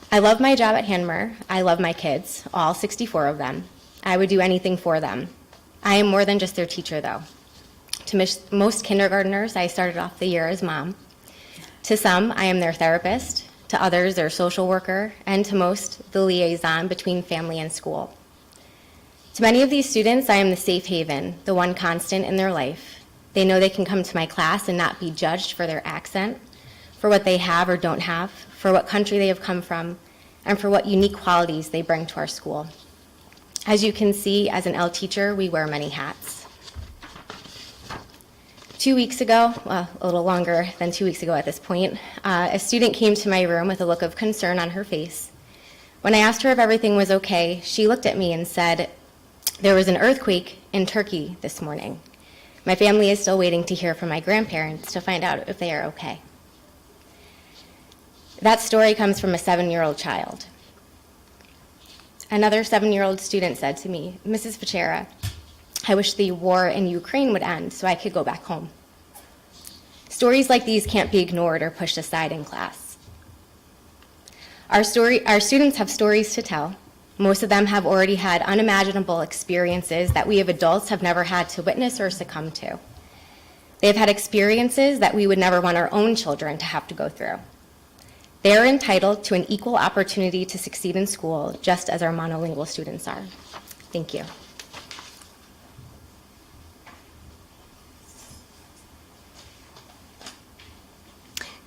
I love my job at Hanmer. I love my kids, all 64 of them. I would do anything for them. I am more than just their teacher, though. To most kindergartners, I started off the year as mom. To some, I am their therapist. To others, their social worker, and to most, the liaison between family and school. To many of these students, I am the safe haven, the one constant in their life. They know they can come to my class and not be judged for their accent, for what they have or don't have, for what country they have come from, and for what unique qualities they bring to our school. As you can see, as an ELL teacher, we wear many hats. 2 weeks ago, well, a little longer than 2 weeks ago at this point, a student came to my room with a look of concern on her face. When I asked her if everything was okay, she looked at me and said, "There was an earthquake in Turkey this morning. My family is still waiting to hear from my grandparents to find out if they are okay." That story comes from a 7-year-old child. Another 7-year-old student said to me, "Mrs. Fichera, I wish the war in Ukraine would end so I could go back home." Stories like these can't be ignored or pushed aside in class. Our students have stories to tell. Most of them have already had unimaginable experiences that we as adults have never had to witness or succumb to. They have had experiences that we would never want our own children to have to go through. They are entitled to an equal opportunity to succeed in school, just as our monolingual students are. Thank you.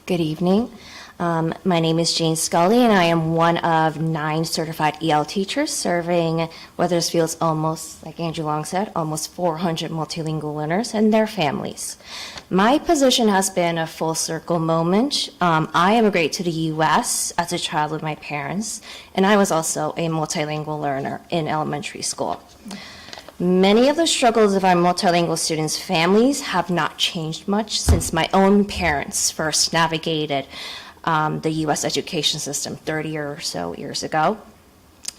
Good evening. My name is Jane Scully, and I am one of 9 certified EL teachers serving Wethersfield's almost, like Andrew Long said, almost 400 multilingual learners and their families. My position has been a full circle moment. I immigrated to the U.S. as a child with my parents, and I was also a multilingual learner in elementary school. Many of the struggles of our multilingual students' families have not changed much since my own parents first navigated the U.S. education system 30 or so years ago.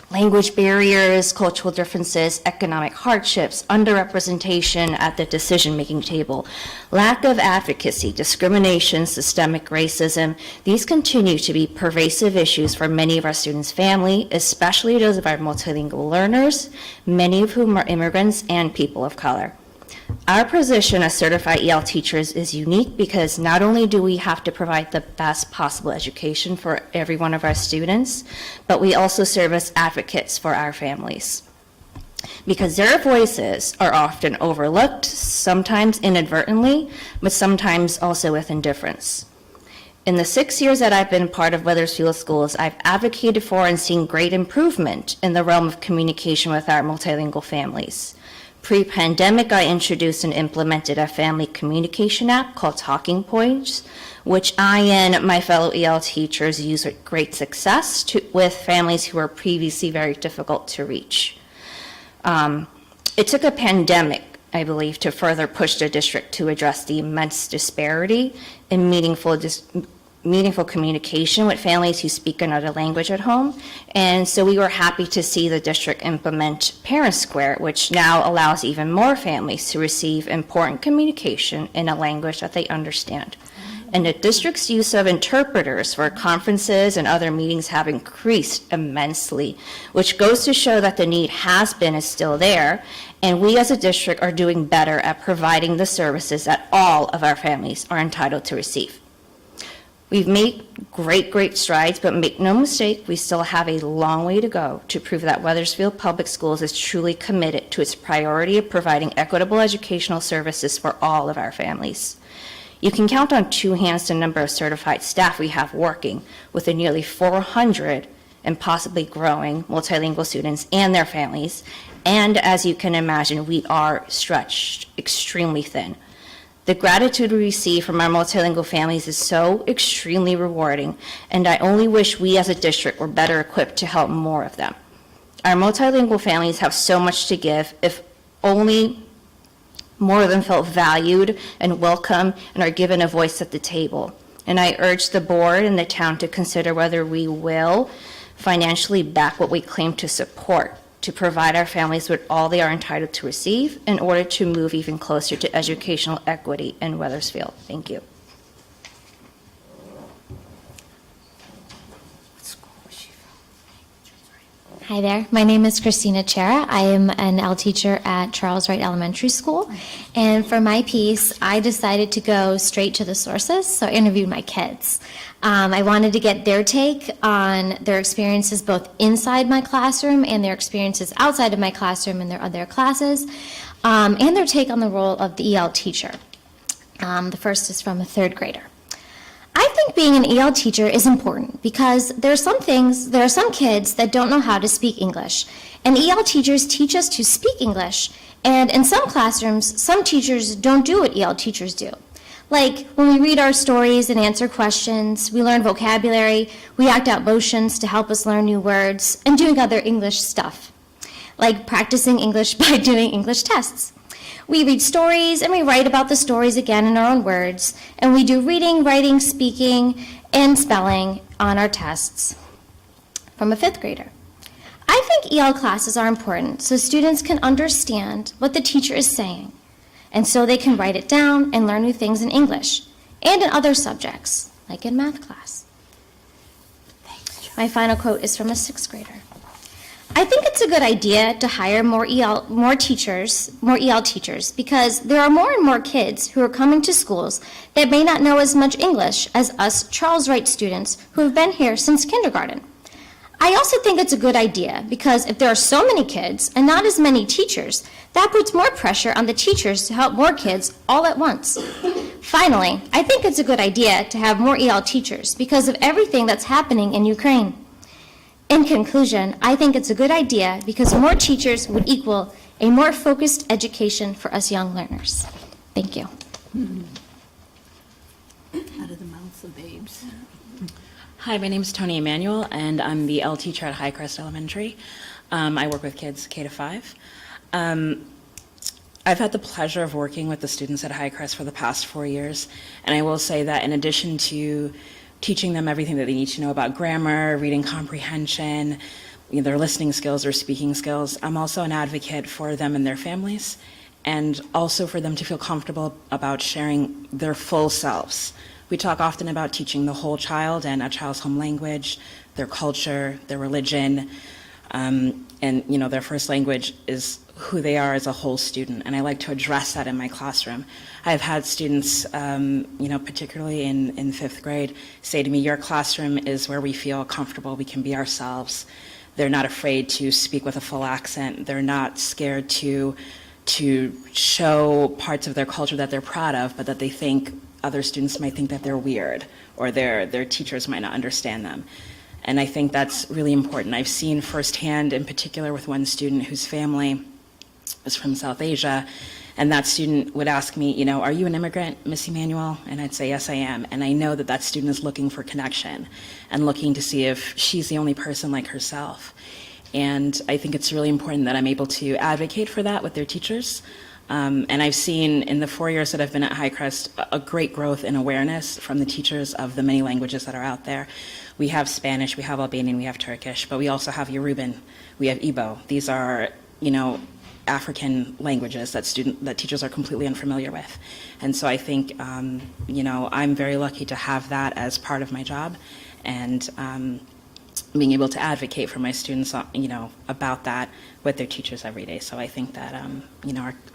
language barriers, cultural differences, economic hardships, underrepresentation at the decision-making table, lack of advocacy, discrimination, systemic racism. These continue to be pervasive issues for many of our students' family, especially those of our multilingual learners, many of whom are immigrants and people of color. Our position as certified EL teachers is unique because not only do we have to provide the best possible education for every one of our students, but we also serve as advocates for our families. Because their voices are often overlooked, sometimes inadvertently, but sometimes also with indifference. In the 6 years that I've been part of Wethersfield Schools, I've advocated for and seen great improvement in the realm of communication with our multilingual families. Pre-pandemic, I introduced and implemented a family communication app called Talking Points, which I and my fellow EL teachers use with great success with families who were previously very difficult to reach. It took a pandemic, I believe, to further push the district to address the immense disparity in meaningful communication with families who speak another language at home. And so we were happy to see the district implement Parent Square, which now allows even more families to receive important communication in a language that they understand. And the district's use of interpreters for conferences and other meetings have increased immensely, which goes to show that the need has been and is still there, and we as a district are doing better at providing the services that all of our families are entitled to receive. We've made great strides, but make no mistake, we still have a long way to go to prove that Wethersfield Public Schools is truly committed to its priority of providing equitable educational services for all of our families. You can count on two hands the number of certified staff we have working with the nearly 400 and possibly growing multilingual students and their families. And as you can imagine, we are stretched extremely thin. The gratitude we receive from our multilingual families is so extremely rewarding, and I only wish we as a district were better equipped to help more of them. Our multilingual families have so much to give if only more of them felt valued and welcome and are given a voice at the table. And I urge the board and the town to consider whether we will financially back what we claim to support to provide our families with all they are entitled to receive in order to move even closer to educational equity in Wethersfield. Thank you. Hi there, my name is Christina Chera. I am an EL teacher at Charles Wright Elementary School. And for my piece, I decided to go straight to the sources, so I interviewed my kids. I wanted to get their take on their experiences both inside my classroom and their experiences outside of my classroom and their other classes, and their take on the role of the EL teacher. The first is from a third grader. I think being an EL teacher is important because there are some kids that don't know how to speak English, and EL teachers teach us to speak English, and in some classrooms, some teachers don't do what EL teachers do. Like when we read our stories and answer questions, we learn vocabulary, we act out motions to help us learn new words, and doing other English stuff, like practicing English by doing English tests. We read stories and we write about the stories again in our own words, and we do reading, writing, speaking, and spelling on our tests. From a fifth grader. I think EL classes are important so students can understand what the teacher is saying, and so they can write it down and learn new things in English and in other subjects, like in math class. My final quote is from a sixth grader. I think it's a good idea to hire more EL teachers because there are more and more kids who are coming to schools that may not know as much English as us Charles Wright students who have been here since kindergarten. I also think it's a good idea because if there are so many kids and not as many teachers, that puts more pressure on the teachers to help more kids all at once. Finally, I think it's a good idea to have more EL teachers because of everything that's happening in Ukraine. In conclusion, I think it's a good idea because more teachers would equal a more focused education for us young learners. Thank you. Out of the mouths of babes. Hi, my name is Tony Emanuel, and I'm the EL teacher at Highcrest Elementary. I work with kids K to 5. I've had the pleasure of working with the students at Highcrest for the past 4 years, and I will say that in addition to teaching them everything that they need to know about grammar, reading comprehension, their listening skills or speaking skills. I'm also an advocate for them and their families, and also for them to feel comfortable about sharing their full selves. We talk often about teaching the whole child and a child's home language, their culture, their religion, and their first language is who they are as a whole student, and I like to address that in my classroom. I've had students, particularly in fifth grade, say to me, your classroom is where we feel comfortable, we can be ourselves. They're not afraid to speak with a full accent. They're not scared to show parts of their culture that they're proud of, but that they think other students might think that they're weird, or their teachers might not understand them. And I think that's really important. I've seen firsthand, in particular with one student whose family is from South Asia, and that student would ask me, are you an immigrant, Miss Emanuel? And I'd say, yes, I am. And I know that student is looking for connection and looking to see if she's the only person like herself. And I think it's really important that I'm able to advocate for that with their teachers. And I've seen in the 4 years that I've been at Highcrest a great growth in awareness from the teachers of the many languages that are out there. We have Spanish, we have Albanian, we have Turkish, but we also have Yoruban, we have Igbo. These are, African languages that teachers are completely unfamiliar with. And so I think, I'm very lucky to have that as part of my job, and being able to advocate for my students, about that with their teachers every day. So I think that,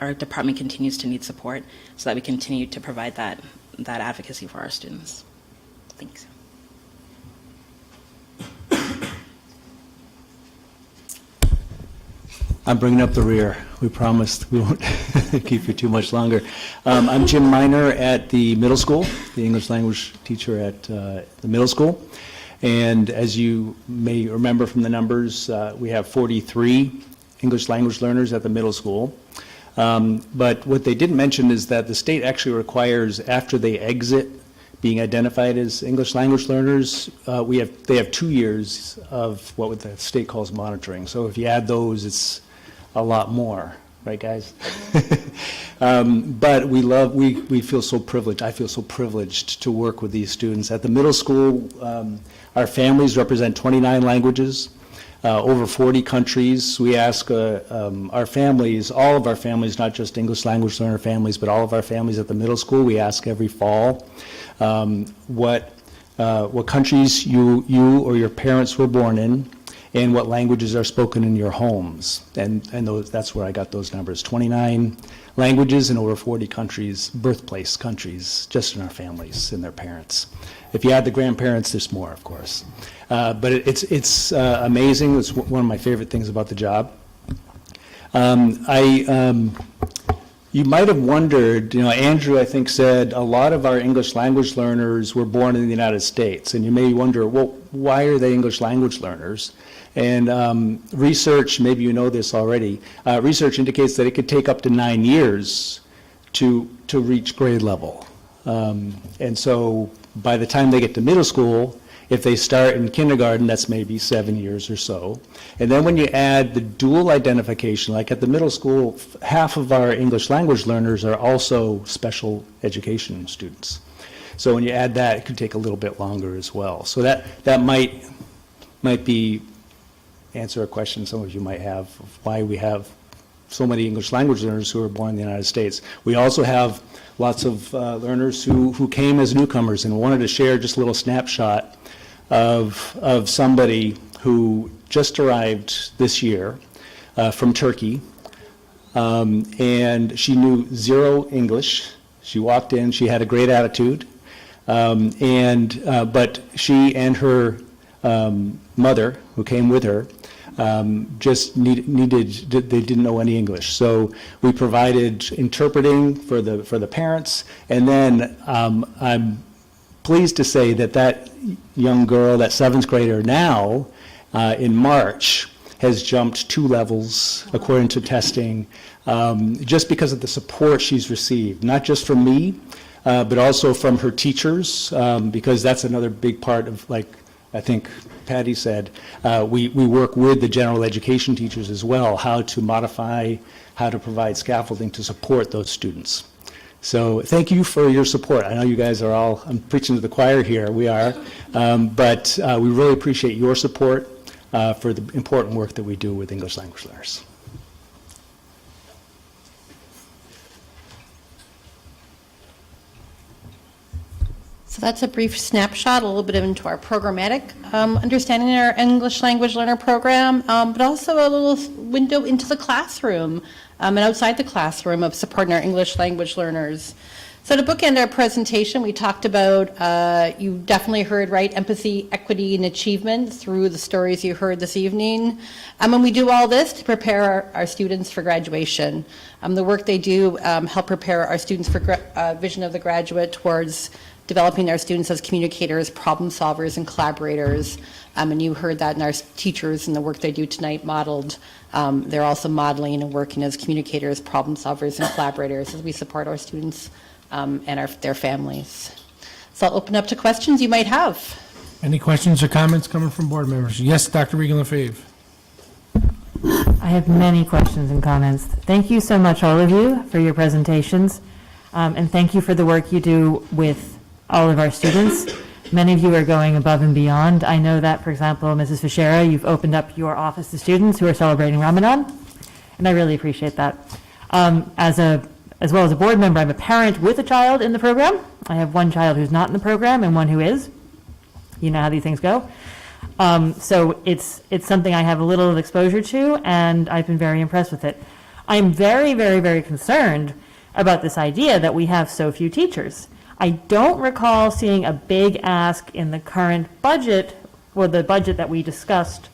our department continues to need support so that we continue to provide that advocacy for our students. Thanks. I'm bringing up the rear. We promised we won't keep you too much longer. I'm Jim Miner at the middle school, the English language teacher at the middle school. And as you may remember from the numbers, we have 43 English language learners at the middle school. But what they didn't mention is that the state actually requires, after they exit being identified as English language learners, they have 2 years of what the state calls monitoring. So if you add those, it's a lot more, right, guys? But we feel so privileged. I feel so privileged to work with these students. At the middle school, our families represent 29 languages, over 40 countries. We ask our families, all of our families, not just English language learner families, but all of our families at the middle school, we ask every fall what countries you or your parents were born in, and what languages are spoken in your homes. And that's where I got those numbers. 29 languages in over 40 countries, birthplace countries, just in our families and their parents. If you add the grandparents, there's more, of course. But it's amazing. It's one of my favorite things about the job. You might have wondered, Andrew, I think, said a lot of our English language learners were born in the United States. And you may wonder, well, why are they English language learners? And research, maybe you know this already, research indicates that it could take up to 9 years to reach grade level. And so by the time they get to middle school, if they start in kindergarten, that's maybe 7 years or so. And then when you add the dual identification, like at the middle school, half of our English language learners are also special education students. So when you add that, it could take a little bit longer as well. So that might be answer a question some of you might have of why we have so many English language learners who are born in the United States. We also have lots of learners who came as newcomers, and wanted to share just a little snapshot of somebody who just arrived this year from Turkey, and she knew zero English. She walked in, she had a great attitude, but she and her mother, who came with her, just they didn't know any English. So we provided interpreting for the parents, and then I'm pleased to say that young girl, that 7th grader now, in March, has jumped 2 levels according to testing, just because of the support she's received, not just from me, but also from her teachers, because that's another big part of, like I think Patty said, we work with the general education teachers as well, how to modify, how to provide scaffolding to support those students. So thank you for your support. I know you guys are all, I'm preaching to the choir here, we are, but we really appreciate your support. for the important work that we do with English language learners. So that's a brief snapshot, a little bit into our programmatic understanding in our English language learner program, but also a little window into the classroom and outside the classroom of supporting our English language learners. So to bookend our presentation, we talked about, you definitely heard, right, empathy, equity, and achievement through the stories you heard this evening. And we do all this to prepare our students for graduation. The work they do help prepare our students for vision of the graduate towards developing our students as communicators, problem solvers, and collaborators. And you heard that in our teachers and the work they do tonight modeled. They're also modeling and working as communicators, problem solvers, and collaborators as we support our students and their families. So I'll open up to questions you might have. Any questions or comments coming from board members? Yes, Dr. Regan-Lefebvre. I have many questions and comments. Thank you so much, all of you, for your presentations. And thank you for the work you do with all of our students. Many of you are going above and beyond. I know that, for example, Mrs. Fischera, you've opened up your office to students who are celebrating Ramadan, and I really appreciate that. As well as a board member, I'm a parent with a child in the program. I have one child who's not in the program and one who is. You know how these things go. So it's something I have a little exposure to, and I've been very impressed with it. I'm very, very, very concerned about this idea that we have so few teachers. I don't recall seeing a big ask in the current budget, or the budget that we discussed,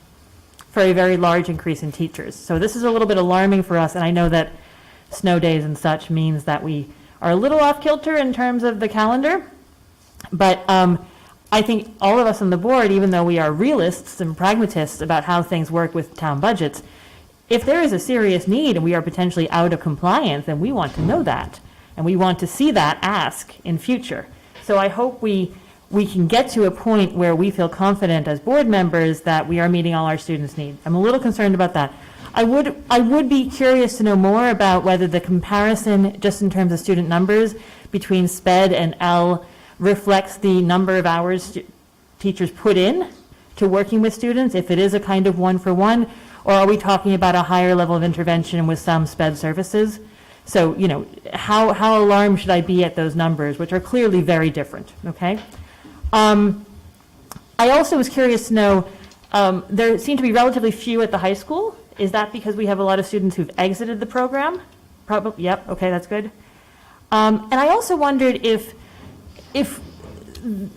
for a very large increase in teachers. So this is a little bit alarming for us, and I know that snow days and such means that we are a little off kilter in terms of the calendar. But I think all of us on the board, even though we are realists and pragmatists about how things work with town budgets, if there is a serious need and we are potentially out of compliance, then we want to know that. And we want to see that ask in future. So I hope we can get to a point where we feel confident as board members that we are meeting all our students' needs. I'm a little concerned about that. I would be curious to know more about whether the comparison, just in terms of student numbers, between SPED and ELL reflects the number of hours teachers put in to working with students, if it is a kind of one-for-one, or are we talking about a higher level of intervention with some SPED services? So, you know, how alarmed should I be at those numbers, which are clearly very different, okay? I also was curious to know, there seem to be relatively few at the high school. Is that because we have a lot of students who've exited the program? Probably, yep, okay, that's good. And I also wondered if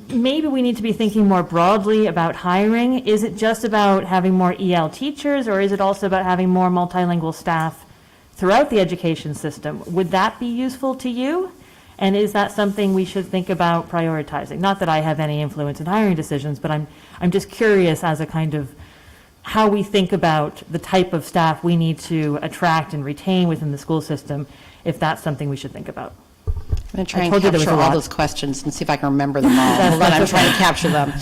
maybe we need to be thinking more broadly about hiring. Is it just about having more EL teachers, or is it also about having more multilingual staff throughout the education system? Would that be useful to you? And is that something we should think about prioritizing? Not that I have any influence in hiring decisions, but I'm just curious as a kind of how we think about the type of staff we need to attract and retain within the school system, if that's something we should think about. I'm going to try and capture all those questions and see if I can remember them all. Hold on, I'm trying to capture them.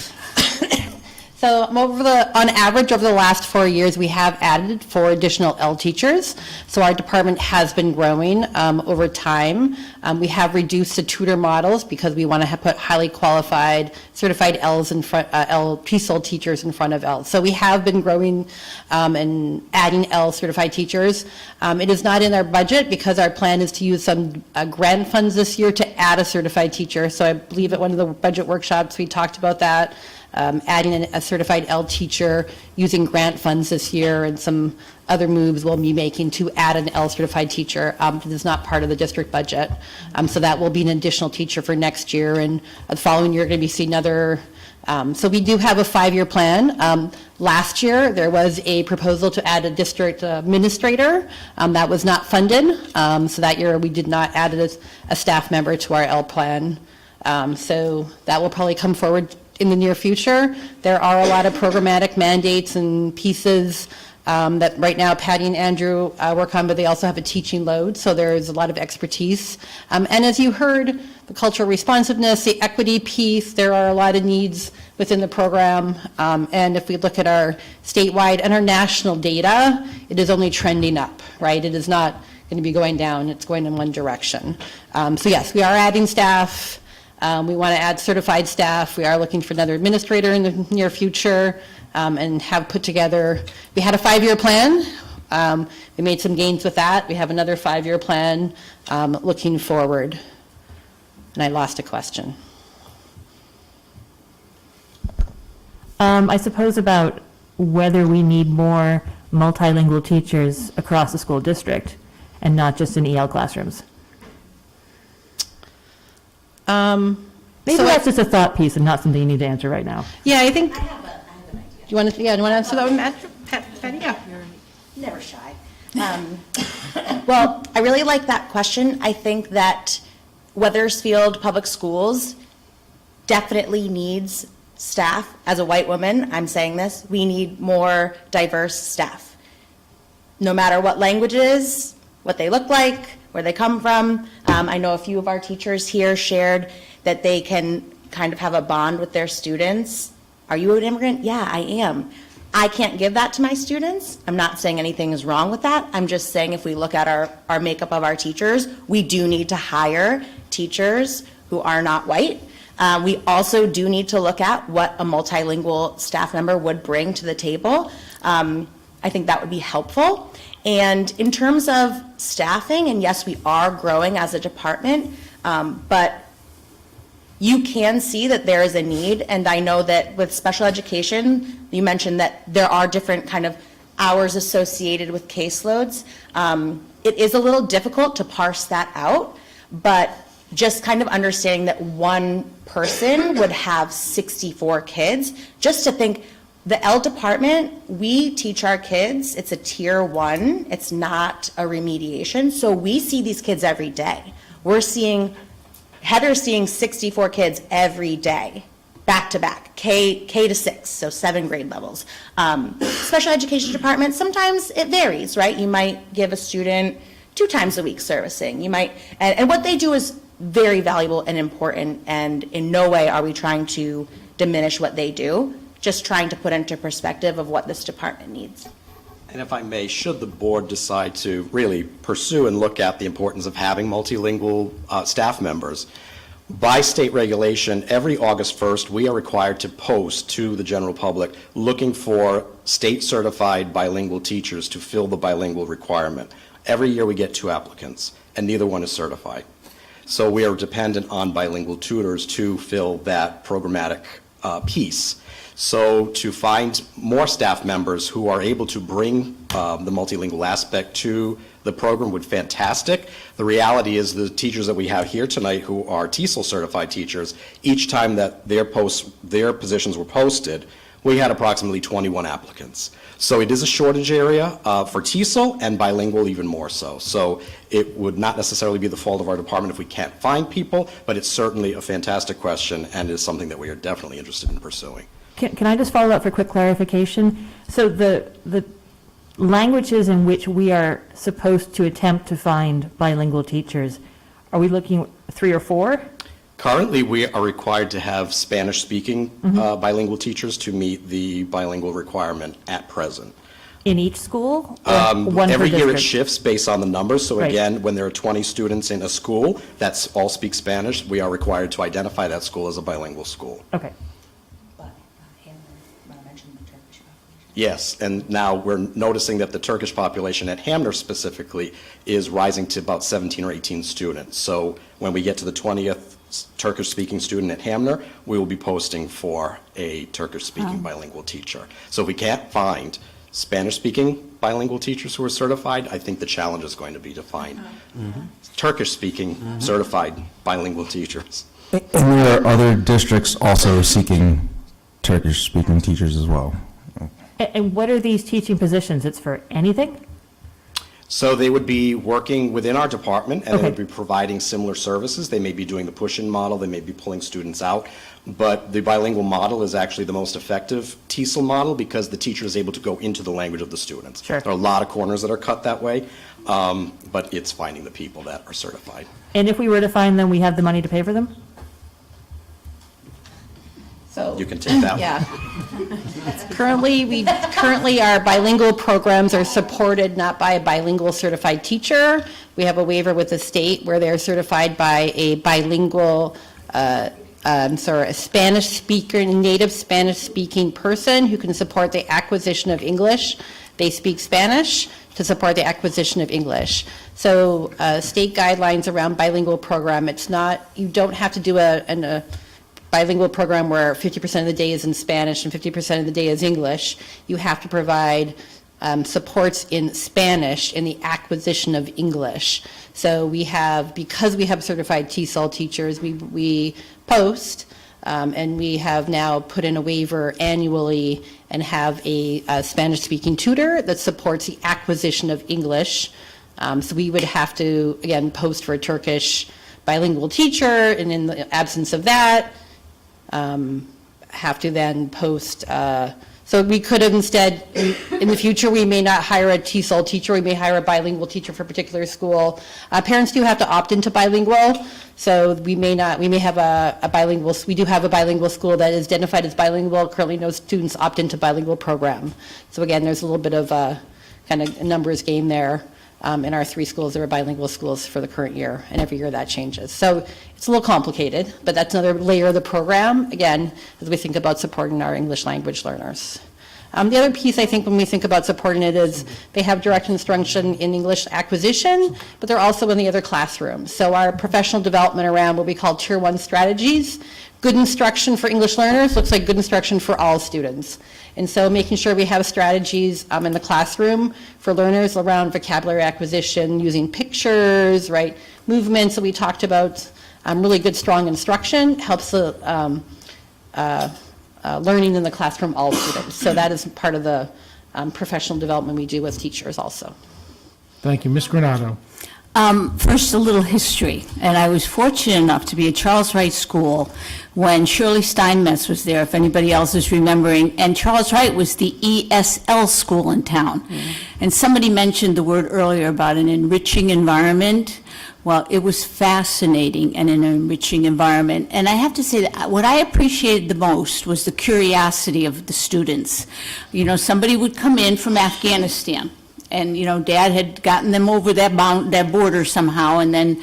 So on average, over the last 4 years, we have added 4 additional L teachers. So our department has been growing over time. We have reduced the tutor models because we want to put highly qualified, certified L's in front, PSOL teachers in front of L. So we have been growing and adding L certified teachers. It is not in our budget because our plan is to use some grant funds this year to add a certified teacher. So I believe at one of the budget workshops, we talked about that. Adding a certified L teacher, using grant funds this year, and some other moves we'll be making to add an L certified teacher. It is not part of the district budget. So that will be an additional teacher for next year, and the following year, going to be seeing another. So we do have a 5-year plan. Last year, there was a proposal to add a district administrator. That was not funded. So that year, we did not add a staff member to our L plan. So that will probably come forward in the near future. There are a lot of programmatic mandates and pieces that right now Patty and Andrew work on, but they also have a teaching load, so there's a lot of expertise. And as you heard, the cultural responsiveness, the equity piece, there are a lot of needs within the program. And if we look at our statewide and our national data, it is only trending up, right? It is not going to be going down, it's going in one direction. So yes, we are adding staff. We want to add certified staff. We are looking for another administrator in the near future, and have put together, we had a 5-year plan. We made some gains with that. We have another 5-year plan looking forward. And I lost a question. I suppose about whether we need more multilingual teachers across the school district and not just in EL classrooms. Maybe that's just a thought piece and not something you need to answer right now. Yeah, I think. I have an idea. Do you want to answer that one, Patty? Yeah. Never shy. Well, I really like that question. I think that Wethersfield Public Schools definitely needs staff. As a white woman, I'm saying this, we need more diverse staff. No matter what language it is, what they look like, where they come from. I know a few of our teachers here shared that they can kind of have a bond with their students. Are you an immigrant? Yeah, I am. I can't give that to my students. I'm not saying anything is wrong with that. I'm just saying if we look at our makeup of our teachers, we do need to hire teachers who are not white. We also do need to look at what a multilingual staff member would bring to the table. I think that would be helpful. And in terms of staffing, and yes, we are growing as a department, but you can see that there is a need, and I know that with special education, you mentioned that there are different kind of hours associated with caseloads. It is a little difficult to parse that out, but just kind of understanding that one person would have 64 kids, just to think, the ELL department, we teach our kids, it's a tier 1, it's not a remediation, so we see these kids every day. Heather's seeing 64 kids every day, back to back, K to 6, so 7 grade levels. Special education department, sometimes it varies, right? You might give a student 2 times a week servicing. You might, and what they do is very valuable and important, and in no way are we trying to diminish what they do, just trying to put into perspective of what this department needs. And if I may, should the board decide to really pursue and look at the importance of having multilingual staff members, by state regulation, every August 1st, we are required to post to the general public looking for state-certified bilingual teachers to fill the bilingual requirement. Every year we get 2 applicants, and neither one is certified. So we are dependent on bilingual tutors to fill that programmatic piece. So to find more staff members who are able to bring the multilingual aspect to the program would be fantastic. The reality is the teachers that we have here tonight who are TESOL certified teachers, each time that their positions were posted, we had approximately 21 applicants. So it is a shortage area for TESOL, and bilingual even more so. So it would not necessarily be the fault of our department if we can't find people, but it's certainly a fantastic question and is something that we are definitely interested in pursuing. Can I just follow up for quick clarification? So the languages in which we are supposed to attempt to find bilingual teachers, are we looking 3 or 4? Currently, we are required to have Spanish-speaking bilingual teachers to meet the bilingual requirement at present. In each school? Or one per Every year it district? shifts based on the numbers. So Right. again, when there are 20 students in a school that's all speak Spanish, we are required to identify that school as a bilingual school. Okay. Yes, and now we're noticing that the Turkish population at Hamner specifically is rising to about 17 or 18 students. So when we get to the 20th Turkish-speaking student at Hamner, we will be posting for a Turkish-speaking bilingual teacher. So if we can't find Spanish-speaking bilingual teachers who are certified, I think the challenge is going to be to find Turkish-speaking certified bilingual teachers. And there are other districts also seeking Turkish-speaking teachers as well. And what are these teaching positions? It's for anything? So they would be working within our department, and they would be providing similar services. They may be doing the push-in model, they may be pulling students out, but the bilingual model is actually the most effective TESOL model because the teacher is able to go into the language of the students. There are a lot of corners that are cut that way, but it's finding the people that are certified. And if we were to find them, we have the money to pay for them? So you can take that one. Yeah. Currently, our bilingual programs are supported not by a bilingual certified teacher. We have a waiver with the state where they're certified by a bilingual a Spanish speaker, native Spanish speaking person who can support the acquisition of English. They speak Spanish to support the acquisition of English. So state guidelines around bilingual program, it's not, you don't have to do a bilingual program where 50% of the day is in Spanish and 50% of the day is English. You have to provide supports in Spanish in the acquisition of English. So we have, because we have certified TESOL teachers, we post, and we have now put in a waiver annually and have a Spanish-speaking tutor that supports the acquisition of English. So we would have to, again, post for a Turkish bilingual teacher, and in the absence of that, have to then post. So we could have instead, in the future, we may not hire a TESOL teacher, we may hire a bilingual teacher for a particular school. Parents do have to opt into bilingual, so we may have a bilingual, we do have a bilingual school that is identified as bilingual, currently no students opt into bilingual program. So again, there's a little bit of a kind of numbers game there. In our 3 schools, there are bilingual schools for the current year, and every year that changes. So it's a little complicated, but that's another layer of the program, again, as we think about supporting our English language learners. The other piece, I think, when we think about supporting it is they have direct instruction in English acquisition, but they're also in the other classrooms. So our professional development around what we call Tier 1 strategies, good instruction for English learners looks like good instruction for all students. And so making sure we have strategies in the classroom for learners around vocabulary acquisition, using pictures, right, movements that we talked about, really good, strong instruction helps the learning in the classroom, all students. So that is part of the professional development we do with teachers also. Thank you. Ms. Granado. First, a little history, and I was fortunate enough to be at Charles Wright School when Shirley Steinmetz was there, if anybody else is remembering, and Charles Wright was the ESL school in town. And somebody mentioned the word earlier about an enriching environment. Well, it was fascinating and an enriching environment. And I have to say that what I appreciated the most was the curiosity of the students. You know, somebody would come in from Afghanistan, and, you know, Dad had gotten them over that border somehow, and then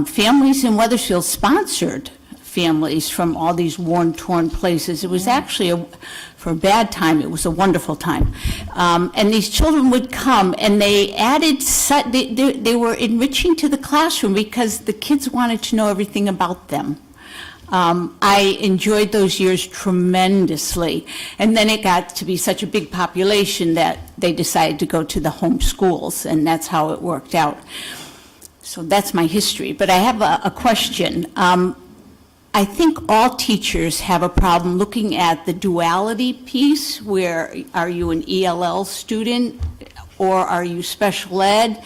families in Wethersfield sponsored families from all these worn-torn places. It was actually, for a bad time, it was a wonderful time. And these children would come, and they added, they were enriching to the classroom because the kids wanted to know everything about them. I enjoyed those years tremendously. And then it got to be such a big population that they decided to go to the home schools, and that's how it worked out. So that's my history. But I have a question. I think all teachers have a problem looking at the duality piece, where are you an ELL student or are you special ed?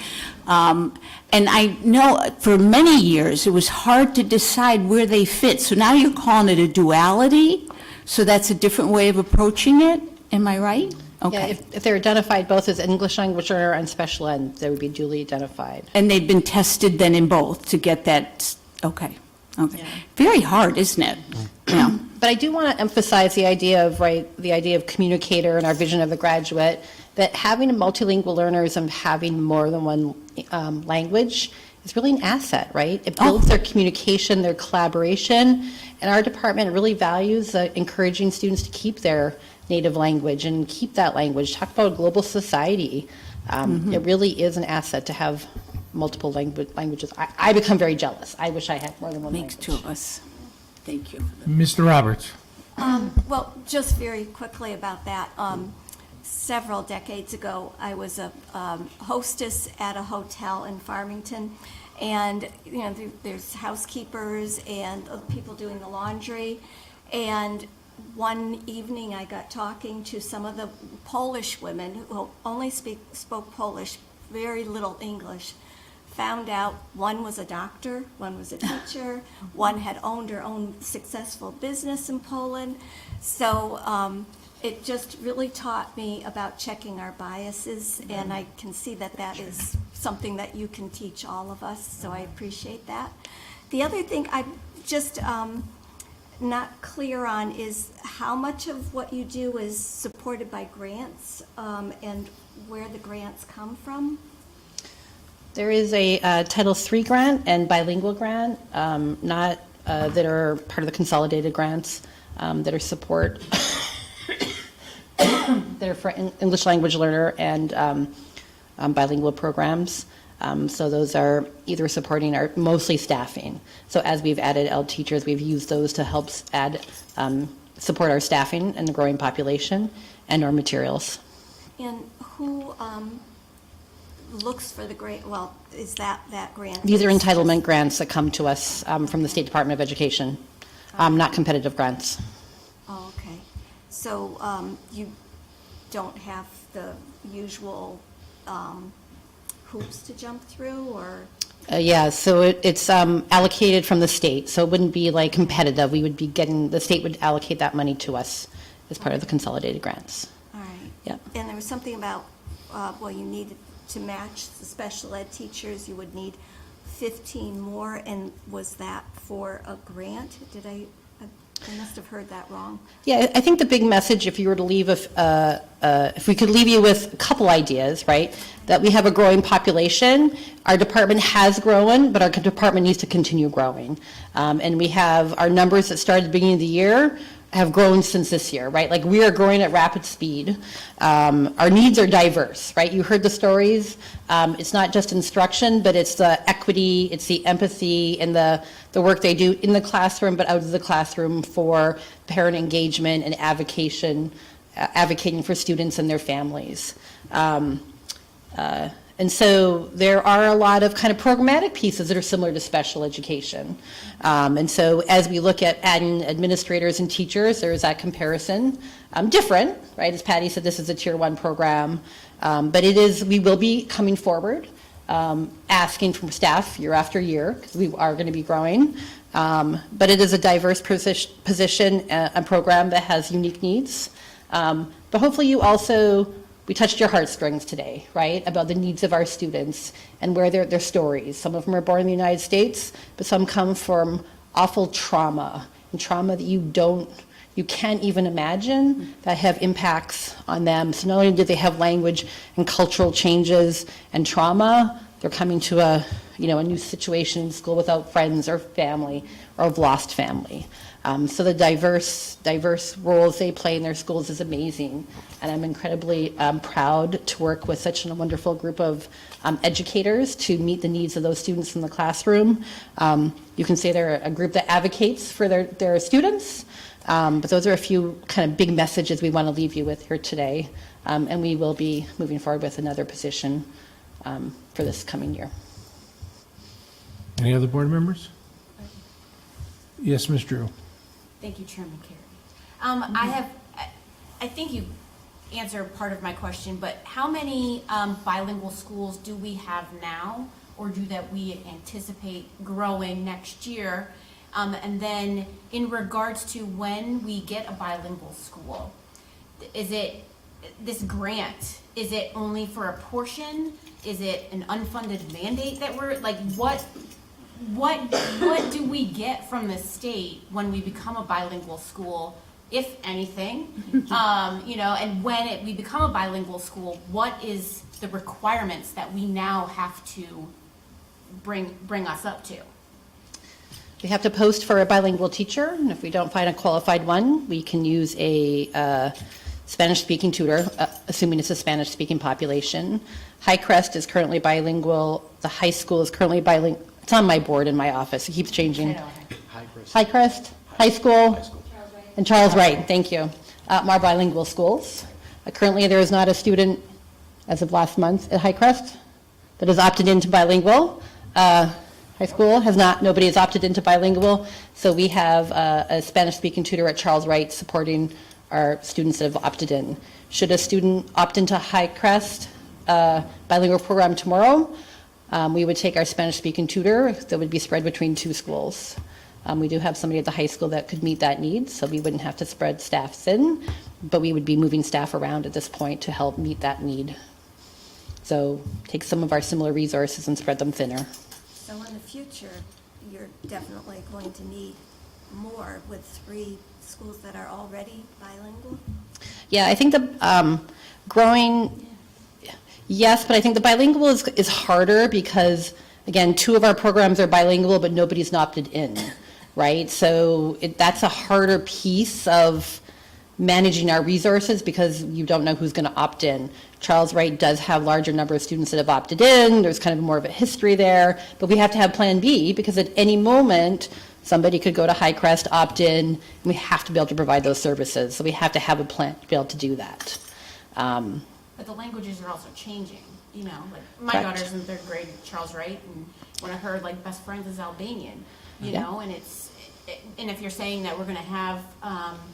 And I know for many years it was hard to decide where they fit. So now you're calling it a duality, so that's a different way of approaching it. Am I right? Okay. Yeah, if they're identified both as English language learner and special ed, they would be duly identified. And they've been tested then in both to get that, okay. Okay. Yeah. Very hard, isn't it? Yeah. But I do want to emphasize the idea of, the idea of communicator and our vision of the graduate, that having multilingual learners and having more than one language is really an asset, right? It builds their communication, their collaboration, and our department really values encouraging students to keep their native language and keep that language. Talk about a global society. It really is an asset to have multiple languages. I become very jealous. I wish I had more than one language. Makes 2 of us. Thank you. Mr. Roberts. Well, just very quickly about that. Several decades ago, I was a hostess at a hotel in Farmington, and you know, there's housekeepers and people doing the laundry, and one evening I got talking to some of the Polish women who only spoke Polish, very little English. Found out one was a doctor, one was a teacher, one had owned her own successful business in Poland. So it just really taught me about checking our biases, and I can see that that is something that you can teach all of us, so I appreciate that. The other thing I'm just not clear on is how much of what you do is supported by grants, and where the grants come from. There is a Title III grant and bilingual grant, not that are part of the consolidated grants that are support, that are for English language learner and bilingual programs. So those are either supporting our, mostly staffing. So as we've added ELL teachers, we've used those to help add, support our staffing and the growing population and our materials. And who looks for the grant, well, is that grant? These are entitlement grants that come to us from the State Department of Education, not competitive grants. Oh, okay. So you don't have the usual hoops to jump through, or? Yeah, so it's allocated from the state, so it wouldn't be like competitive. We would be getting, the state would allocate that money to us as part of the consolidated grants. All right. Yep. And there was something about, well, you needed to match the special ed teachers, you would need 15 more, and was that for a grant? Did I must have heard that wrong. Yeah, I think the big message, if you were to leave, if we could leave you with a couple ideas, right? That we have a growing population. Our department has grown, but our department needs to continue growing. And we have our numbers that started at the beginning of the year have grown since this year, right? Like, we are growing at rapid speed. Our needs are diverse, right? You heard the stories. It's not just instruction, but it's the equity, it's the empathy, and the work they do in the classroom, but out of the classroom for parent engagement and advocating for students and their families. And so there are a lot of kind of programmatic pieces that are similar to special education. And so as we look at adding administrators and teachers, there is that comparison. Different, right? As Patty said, this is a tier 1 program. But it is, we will be coming forward, asking from staff year after year, because we are going to be growing. But it is a diverse position, a program that has unique needs. But hopefully you also, we touched your heartstrings today, right, about the needs of our students and where their stories. Some of them are born in the United States, but some come from awful trauma, and trauma that you can't even imagine, that have impacts on them. So not only do they have language and cultural changes and trauma, they're coming to a new situation in school without friends or family, or have lost family. So the diverse roles they play in their schools is amazing, and I'm incredibly proud to work with such a wonderful group of educators to meet the needs of those students in the classroom. You can say they're a group that advocates for their students, but those are a few kind of big messages we want to leave you with here today, and we will be moving forward with another position for this coming year. Any other board members? Yes, Ms. Drew. Thank you, Chairman Carey. I think you answered part of my question, but how many bilingual schools do we have now, or that we anticipate growing next year? And then in regards to when we get a bilingual school, is it this grant, is it only for a portion? Is it an unfunded mandate that we're, like, what do we get from the state when we become a bilingual school, if anything? And when we become a bilingual school, what is the requirements that we now have to bring us up to? We have to post for a bilingual teacher, and if we don't find a qualified one, we can use a Spanish-speaking tutor, assuming it's a Spanish-speaking population. Highcrest is currently bilingual. The high school is currently bilingual. It's on my board in my office. It keeps changing. Highcrest, high school, and Charles Wright. Thank you. Are bilingual schools. Currently, there is not a student, as of last month, at Highcrest that has opted into bilingual. High school has not. Nobody has opted into bilingual. So we have a Spanish-speaking tutor at Charles Wright supporting our students that have opted in. Should a student opt into Highcrest bilingual program tomorrow, we would take our Spanish-speaking tutor that would be spread between 2 schools. We do have somebody at the high school that could meet that need, so we wouldn't have to spread staff thin, but we would be moving staff around at this point to help meet that need. So take some of our similar resources and spread them thinner. So in the future, you're definitely going to need more with 3 schools that are already bilingual? Yeah, I think the growing, yes, but I think the bilingual is harder because, again, 2 of our programs are bilingual, but nobody's opted in, right? So that's a harder piece of managing our resources because you don't know who's going to opt in. Charles Wright does have larger number of students that have opted in. There's kind of more of a history there, but we have to have plan B because at any moment, somebody could go to Highcrest, opt in, and we have to be able to provide those services. So we have to have a plan to be able to do that. But the languages are also changing, you know, like my Correct. daughter's in 3rd grade, Charles Wright, and one of her like best friends is Albanian, you Yeah. know, and and if you're saying that we're gonna have,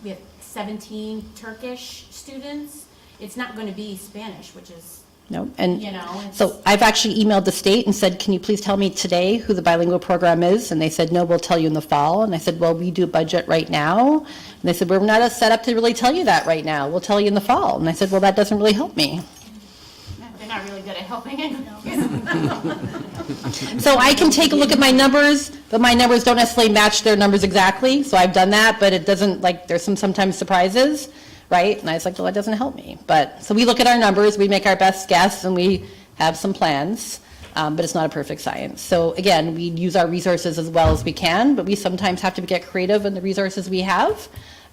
we have 17 Turkish students, it's not gonna be Spanish, which is, No, and you know, it's- so I've actually emailed the state and said, can you please tell me today who the bilingual program is? And they said, no, we'll tell you in the fall. And I said, well, we do a budget right now. And they said, we're not set up to really tell you that right now. We'll tell you in the fall. And I said, well, that doesn't really help me. they're not really good at helping it. So I can take a look at my numbers, but my numbers don't necessarily match their numbers exactly. So I've done that, but it doesn't, like, there's sometimes surprises, right? And I was like, well, that doesn't help me. But, so we look at our numbers, we make our best guess, and we have some plans, but it's not a perfect science. So again, we use our resources as well as we can, but we sometimes have to get creative in the resources we have.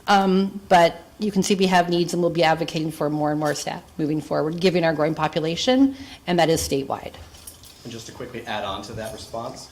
But you can see we have needs, and we'll be advocating for more and more staff moving forward, given our growing population, and that is statewide. And just to quickly add on to that response,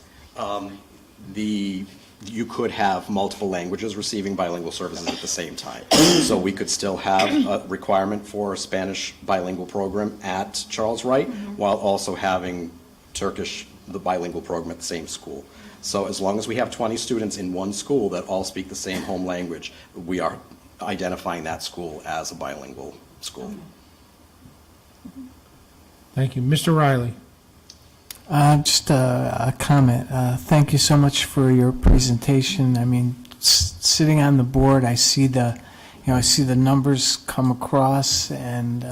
you could have multiple languages receiving bilingual services at the same time. So we could still have a requirement for a Spanish bilingual program at Charles Wright, while also having Turkish, the bilingual program at the same school. So as long as we have 20 students in one school that all speak the same home language, we are identifying that school as a bilingual school. Thank you. Mr. Riley? Just a comment. Thank you so much for your presentation. I mean, sitting on the board, I see the numbers come across, and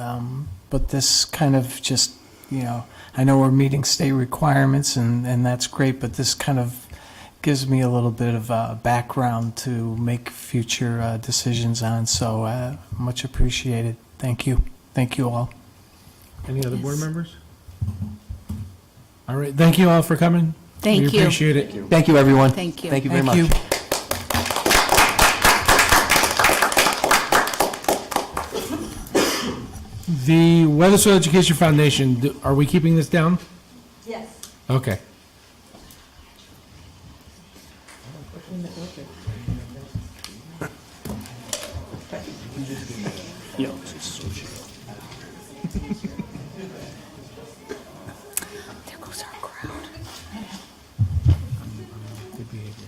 but this kind of just, I know we're meeting state requirements, and that's great, but this kind of gives me a little bit of a background to make future decisions on. So much appreciated. Thank you. Thank you all. Any other board members? All right, thank you all for coming. Thank We you. appreciate it. Thank you, everyone. Thank you. Thank you very Thank much. you. The Wethersfield Education Foundation, are we keeping this down? Yes. Okay. There goes our crowd. Good behavior.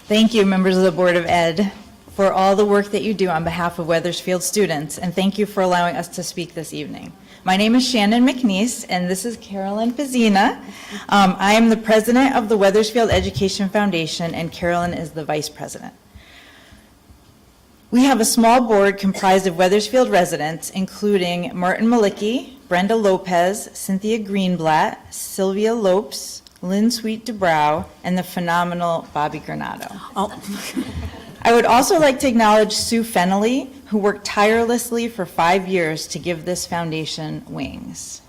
Thank you, members of the Board of Ed, for all the work that you do on behalf of Wethersfield students, and thank you for allowing us to speak this evening. My name is Shannon McNeese, and this is Carolyn Pizzina. I am the president of the Wethersfield Education Foundation, and Carolyn is the vice president. We have a small board comprised of Wethersfield residents, including Martin Malicki, Brenda Lopez, Cynthia Greenblatt, Sylvia Lopes, Lynn Sweet DeBrow, and the phenomenal Bobby Granado. I would also like to acknowledge Sue Fennelly, who worked tirelessly for 5 years to give this foundation wings.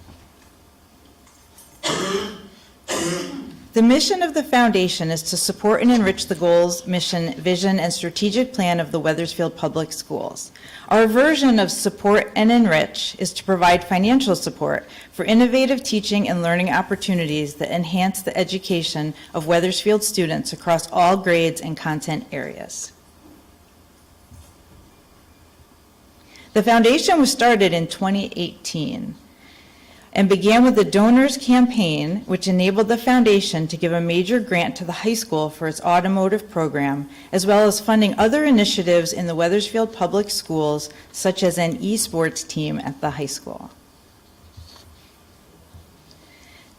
The mission of the foundation is to support and enrich the goals, mission, vision, and strategic plan of the Wethersfield Public Schools. Our version of support and enrich is to provide financial support for innovative teaching and learning opportunities that enhance the education of Wethersfield students across all grades and content areas. The foundation was started in 2018 and began with a donors campaign, which enabled the foundation to give a major grant to the high school for its automotive program, as well as funding other initiatives in the Wethersfield Public Schools, such as an esports team at the high school.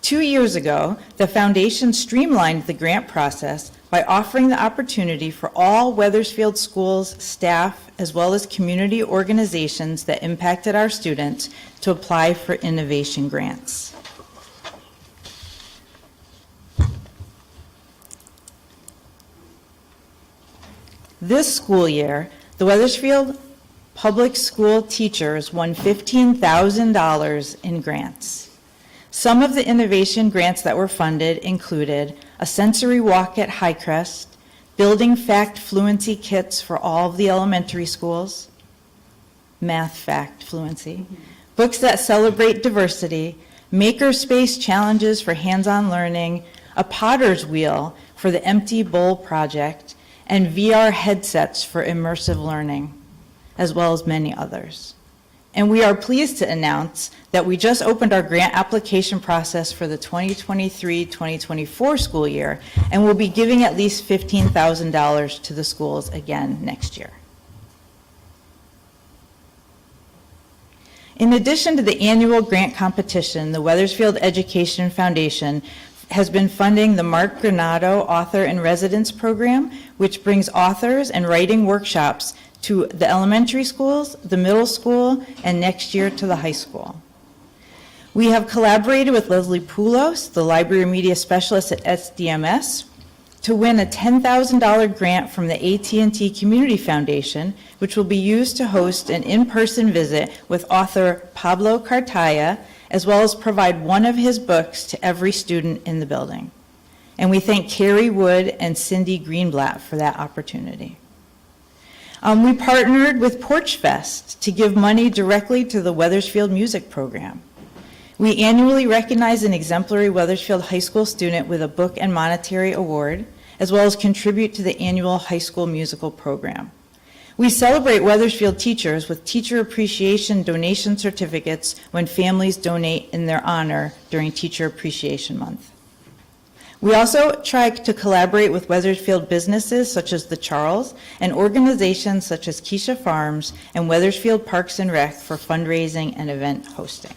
2 years ago, the foundation streamlined the grant process by offering the opportunity for all Wethersfield schools, staff, as well as community organizations that impacted our students to apply for innovation grants. This school year, the Wethersfield Public School teachers won $15,000 in grants. Some of the innovation grants that were funded included a sensory walk at Highcrest, building fact fluency kits for all of the elementary schools, math fact fluency, books that celebrate diversity, makerspace challenges for hands-on learning, a potter's wheel for the Empty Bowl project, and VR headsets for immersive learning, as well as many others. And we are pleased to announce that we just opened our grant application process for the 2023-2024 school year, and we'll be giving at least $15,000 to the schools again next year. In addition to the annual grant competition, the Wethersfield Education Foundation has been funding the Mark Granado Author in Residence program, which brings authors and writing workshops to the elementary schools, the middle school, and next year to the high school. We have collaborated with Leslie Poulos, the Library Media Specialist at SDMS, to win a $10,000 grant from the AT&T Community Foundation, which will be used to host an in-person visit with author Pablo Cartaya, as well as provide one of his books to every student in the building. And we thank Carrie Wood and Cindy Greenblatt for that opportunity. We partnered with Porch Fest to give money directly to the Wethersfield Music Program. We annually recognize an exemplary Wethersfield High School student with a book and monetary award, as well as contribute to the annual high school musical program. We celebrate Wethersfield teachers with teacher appreciation donation certificates when families donate in their honor during Teacher Appreciation Month. We also try to collaborate with Wethersfield businesses such as the Charles and organizations such as Keisha Farms and Wethersfield Parks and Rec for fundraising and event hosting.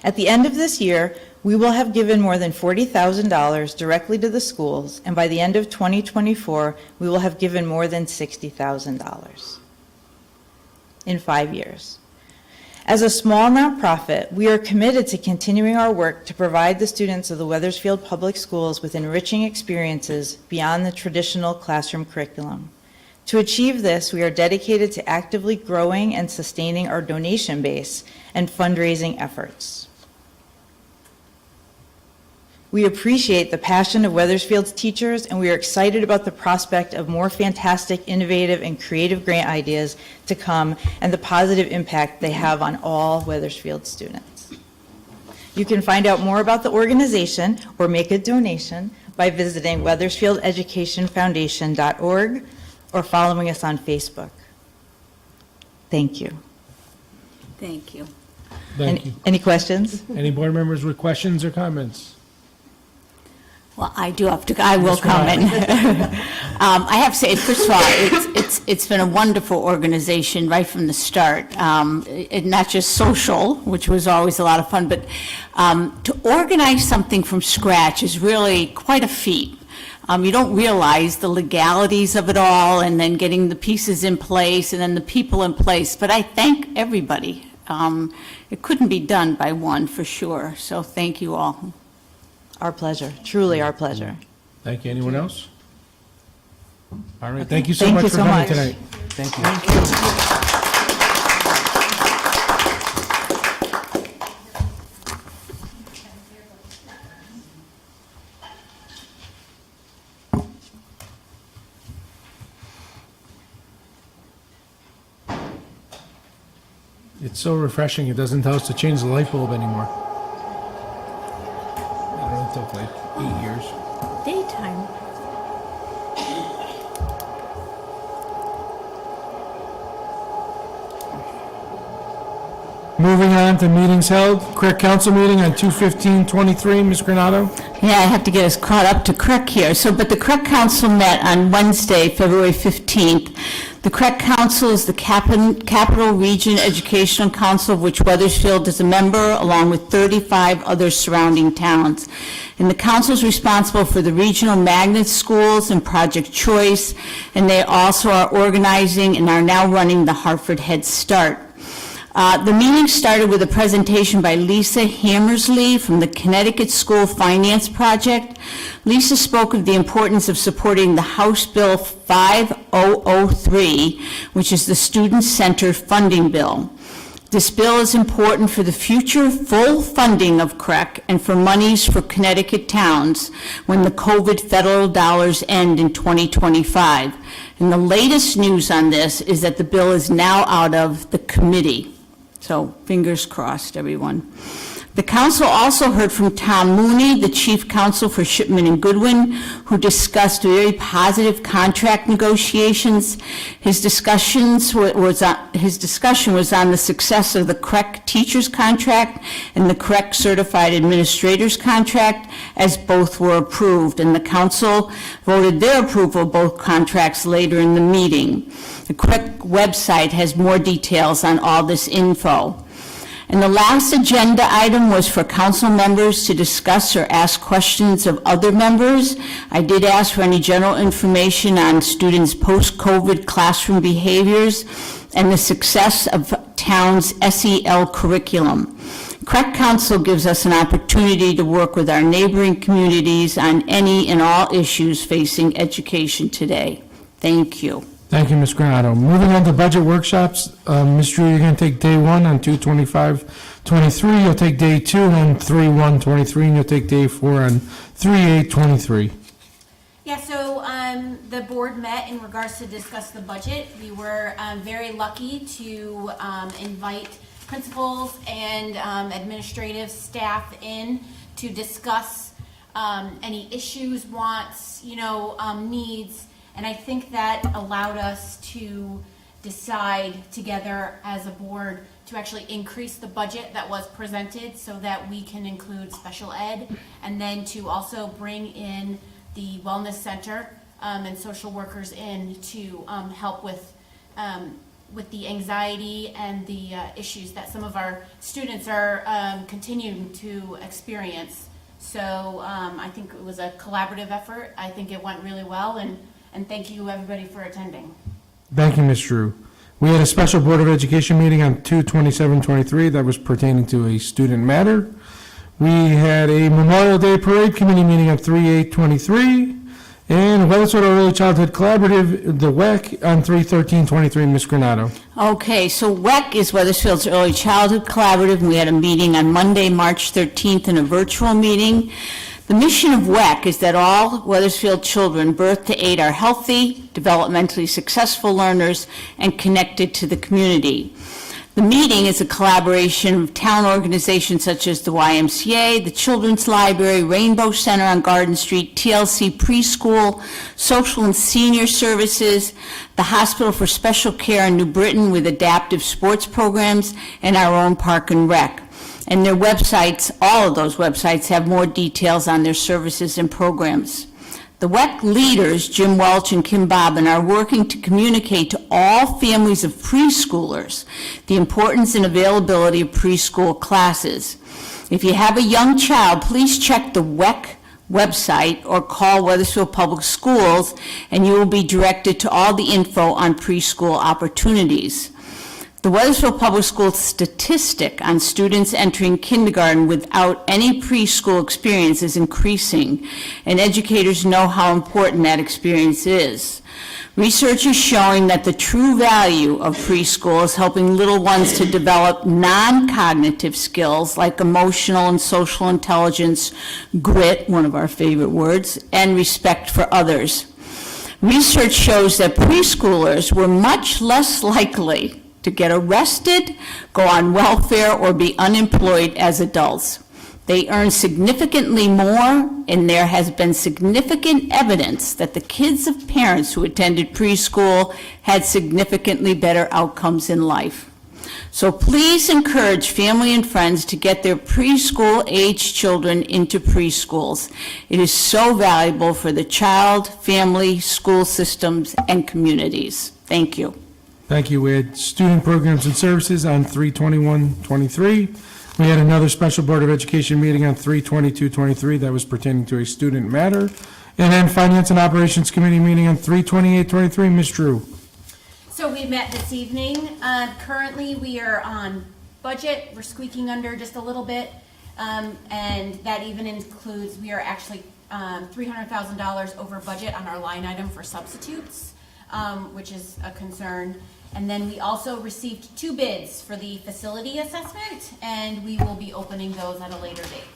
At the end of this year, we will have given more than $40,000 directly to the schools, and by the end of 2024, we will have given more than $60,000 in 5 years. As a small nonprofit, we are committed to continuing our work to provide the students of the Wethersfield Public Schools with enriching experiences beyond the traditional classroom curriculum. To achieve this, we are dedicated to actively growing and sustaining our donation base and fundraising efforts. We appreciate the passion of Wethersfield's teachers, and we are excited about the prospect of more fantastic, innovative, and creative grant ideas to come and the positive impact they have on all Wethersfield students. You can find out more about the organization or make a donation by visiting wethersfieldeducationfoundation.org or following us on Facebook. Thank you. Thank you. Thank you. Any questions? Any board members with questions or comments? Well, I will comment. I have to say, first of all, it's been a wonderful organization right from the start. Not just social, which was always a lot of fun, but to organize something from scratch is really quite a feat. You don't realize the legalities of it all, and then getting the pieces in place, and then the people in place. But I thank everybody. It couldn't be done by one, for sure. So thank you all. Our pleasure, truly our pleasure. Thank you. Anyone else? All right, thank you so much for coming tonight. Thank you. It's so refreshing. It doesn't tell us to change the light bulb anymore. It took like 8 years. Daytime. Moving on to meetings held. Correct council meeting on 2/15/23. Ms. Granado? Yeah, I have to get us caught up to CREC here. But the CREC Council met on Wednesday, February 15th. The CREC Council is the Capital Region Educational Council, of which Wethersfield is a member, along with 35 other surrounding towns. And the council is responsible for the regional magnet schools and Project Choice, and they also are organizing and are now running the Hartford Head Start. The meeting started with a presentation by Lisa Hammersley from the Connecticut School Finance Project. Lisa spoke of the importance of supporting the House Bill 5003, which is the Student Center Funding Bill. This bill is important for the future full funding of CREC and for monies for Connecticut towns when the COVID federal dollars end in 2025. And the latest news on this is that the bill is now out of the committee. So fingers crossed, everyone. The council also heard from Tom Mooney, the chief counsel for Shipman and Goodwin, who discussed very positive contract negotiations. His discussion was on the success of the CREC teachers contract and the CREC certified administrators contract, as both were approved, and the council voted their approval of both contracts later in the meeting. The CREC website has more details on all this info. And the last agenda item was for council members to discuss or ask questions of other members. I did ask for any general information on students' post-COVID classroom behaviors and the success of town's SEL curriculum. CREC Council gives us an opportunity to work with our neighboring communities on any and all issues facing education today. Thank you. Thank you, Ms. Granato. Moving on to budget workshops, Ms. Drew, you're going to take day 1 on 2/25/23. You'll take day 2 on 3/1/23, and you'll take day 4 on 3/8/23. Yeah, so the board met in regards to discuss the budget. We were very lucky to invite principals and administrative staff in to discuss any issues, wants, needs. And I think that allowed us to decide together as a board to actually increase the budget that was presented so that we can include special ed, and then to also bring in the wellness center and social workers in to help with the anxiety and the issues that some of our students are continuing to experience. So I think it was a collaborative effort. I think it went really well, and thank you, everybody, for attending. Thank you, Ms. Drew. We had a special Board of Education meeting on 2/27/23 that was pertaining to a student matter. We had a Memorial Day Parade Committee meeting on 3/8/23, and Wethersfield Early Childhood Collaborative, the WEC, on 3/13/23. Ms. Granato. Okay, so WEC is Wethersfield's Early Childhood Collaborative, and we had a meeting on Monday, March 13th, in a virtual meeting. The mission of WEC is that all Wethersfield children birth to 8 are healthy, developmentally successful learners, and connected to the community. The meeting is a collaboration of town organizations such as the YMCA, the Children's Library, Rainbow Center on Garden Street, TLC Preschool, Social and Senior Services, the Hospital for Special Care in New Britain with adaptive sports programs, and our own Park and Rec. And their websites, all of those websites, have more details on their services and programs. The WEC leaders, Jim Welch and Kim Bobbin, are working to communicate to all families of preschoolers the importance and availability of preschool classes. If you have a young child, please check the WEC website or call Wethersfield Public Schools, and you will be directed to all the info on preschool opportunities. The Wethersfield Public Schools statistic on students entering kindergarten without any preschool experience is increasing, and educators know how important that experience is. Research is showing that the true value of preschool is helping little ones to develop non-cognitive skills like emotional and social intelligence, grit, one of our favorite words, and respect for others. Research shows that preschoolers were much less likely to get arrested, go on welfare, or be unemployed as adults. They earn significantly more, and there has been significant evidence that the kids of parents who attended preschool had significantly better outcomes in life. So please encourage family and friends to get their preschool-age children into preschools. It is so valuable for the child, family, school systems, and communities. Thank you. Thank you. We had student programs and services on 3/21/23. We had another special Board of Education meeting on 3/22/23 that was pertaining to a student matter. And then Finance and Operations Committee meeting on 3/28/23. Ms. Drew. So we met this evening. Currently, we are on budget. We're squeaking under just a little bit. And that even includes, we are actually $300,000 over budget on our line item for substitutes, which is a concern. And then we also received 2 bids for the facility assessment, and we will be opening those at a later date.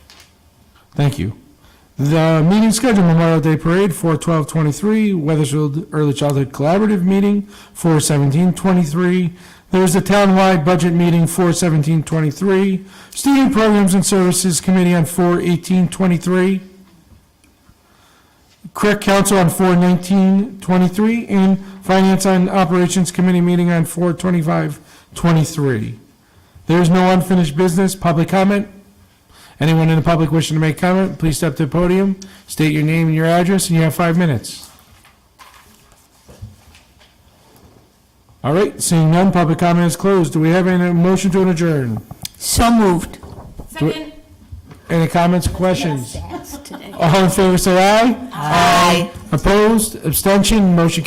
Thank you. The meeting schedule, Memorial Day Parade, 4/12/23, Wethersfield Early Childhood Collaborative Meeting, 4/17/23. There's a townwide budget meeting, 4/17/23. Student Programs and Services Committee on 4/18/23. Correct Council on 4/19/23, and Finance and Operations Committee meeting on 4/25/23. There's no unfinished business. Public comment? Anyone in the public wishing to make comment, please step to the podium, state your name and your address, and you have 5 minutes. All right, seeing none, public comment is closed. Do we have any motion to adjourn? So moved. Second. Any comments or questions? Today. All in favor, say aye. Aye. Opposed, abstention, motion carries.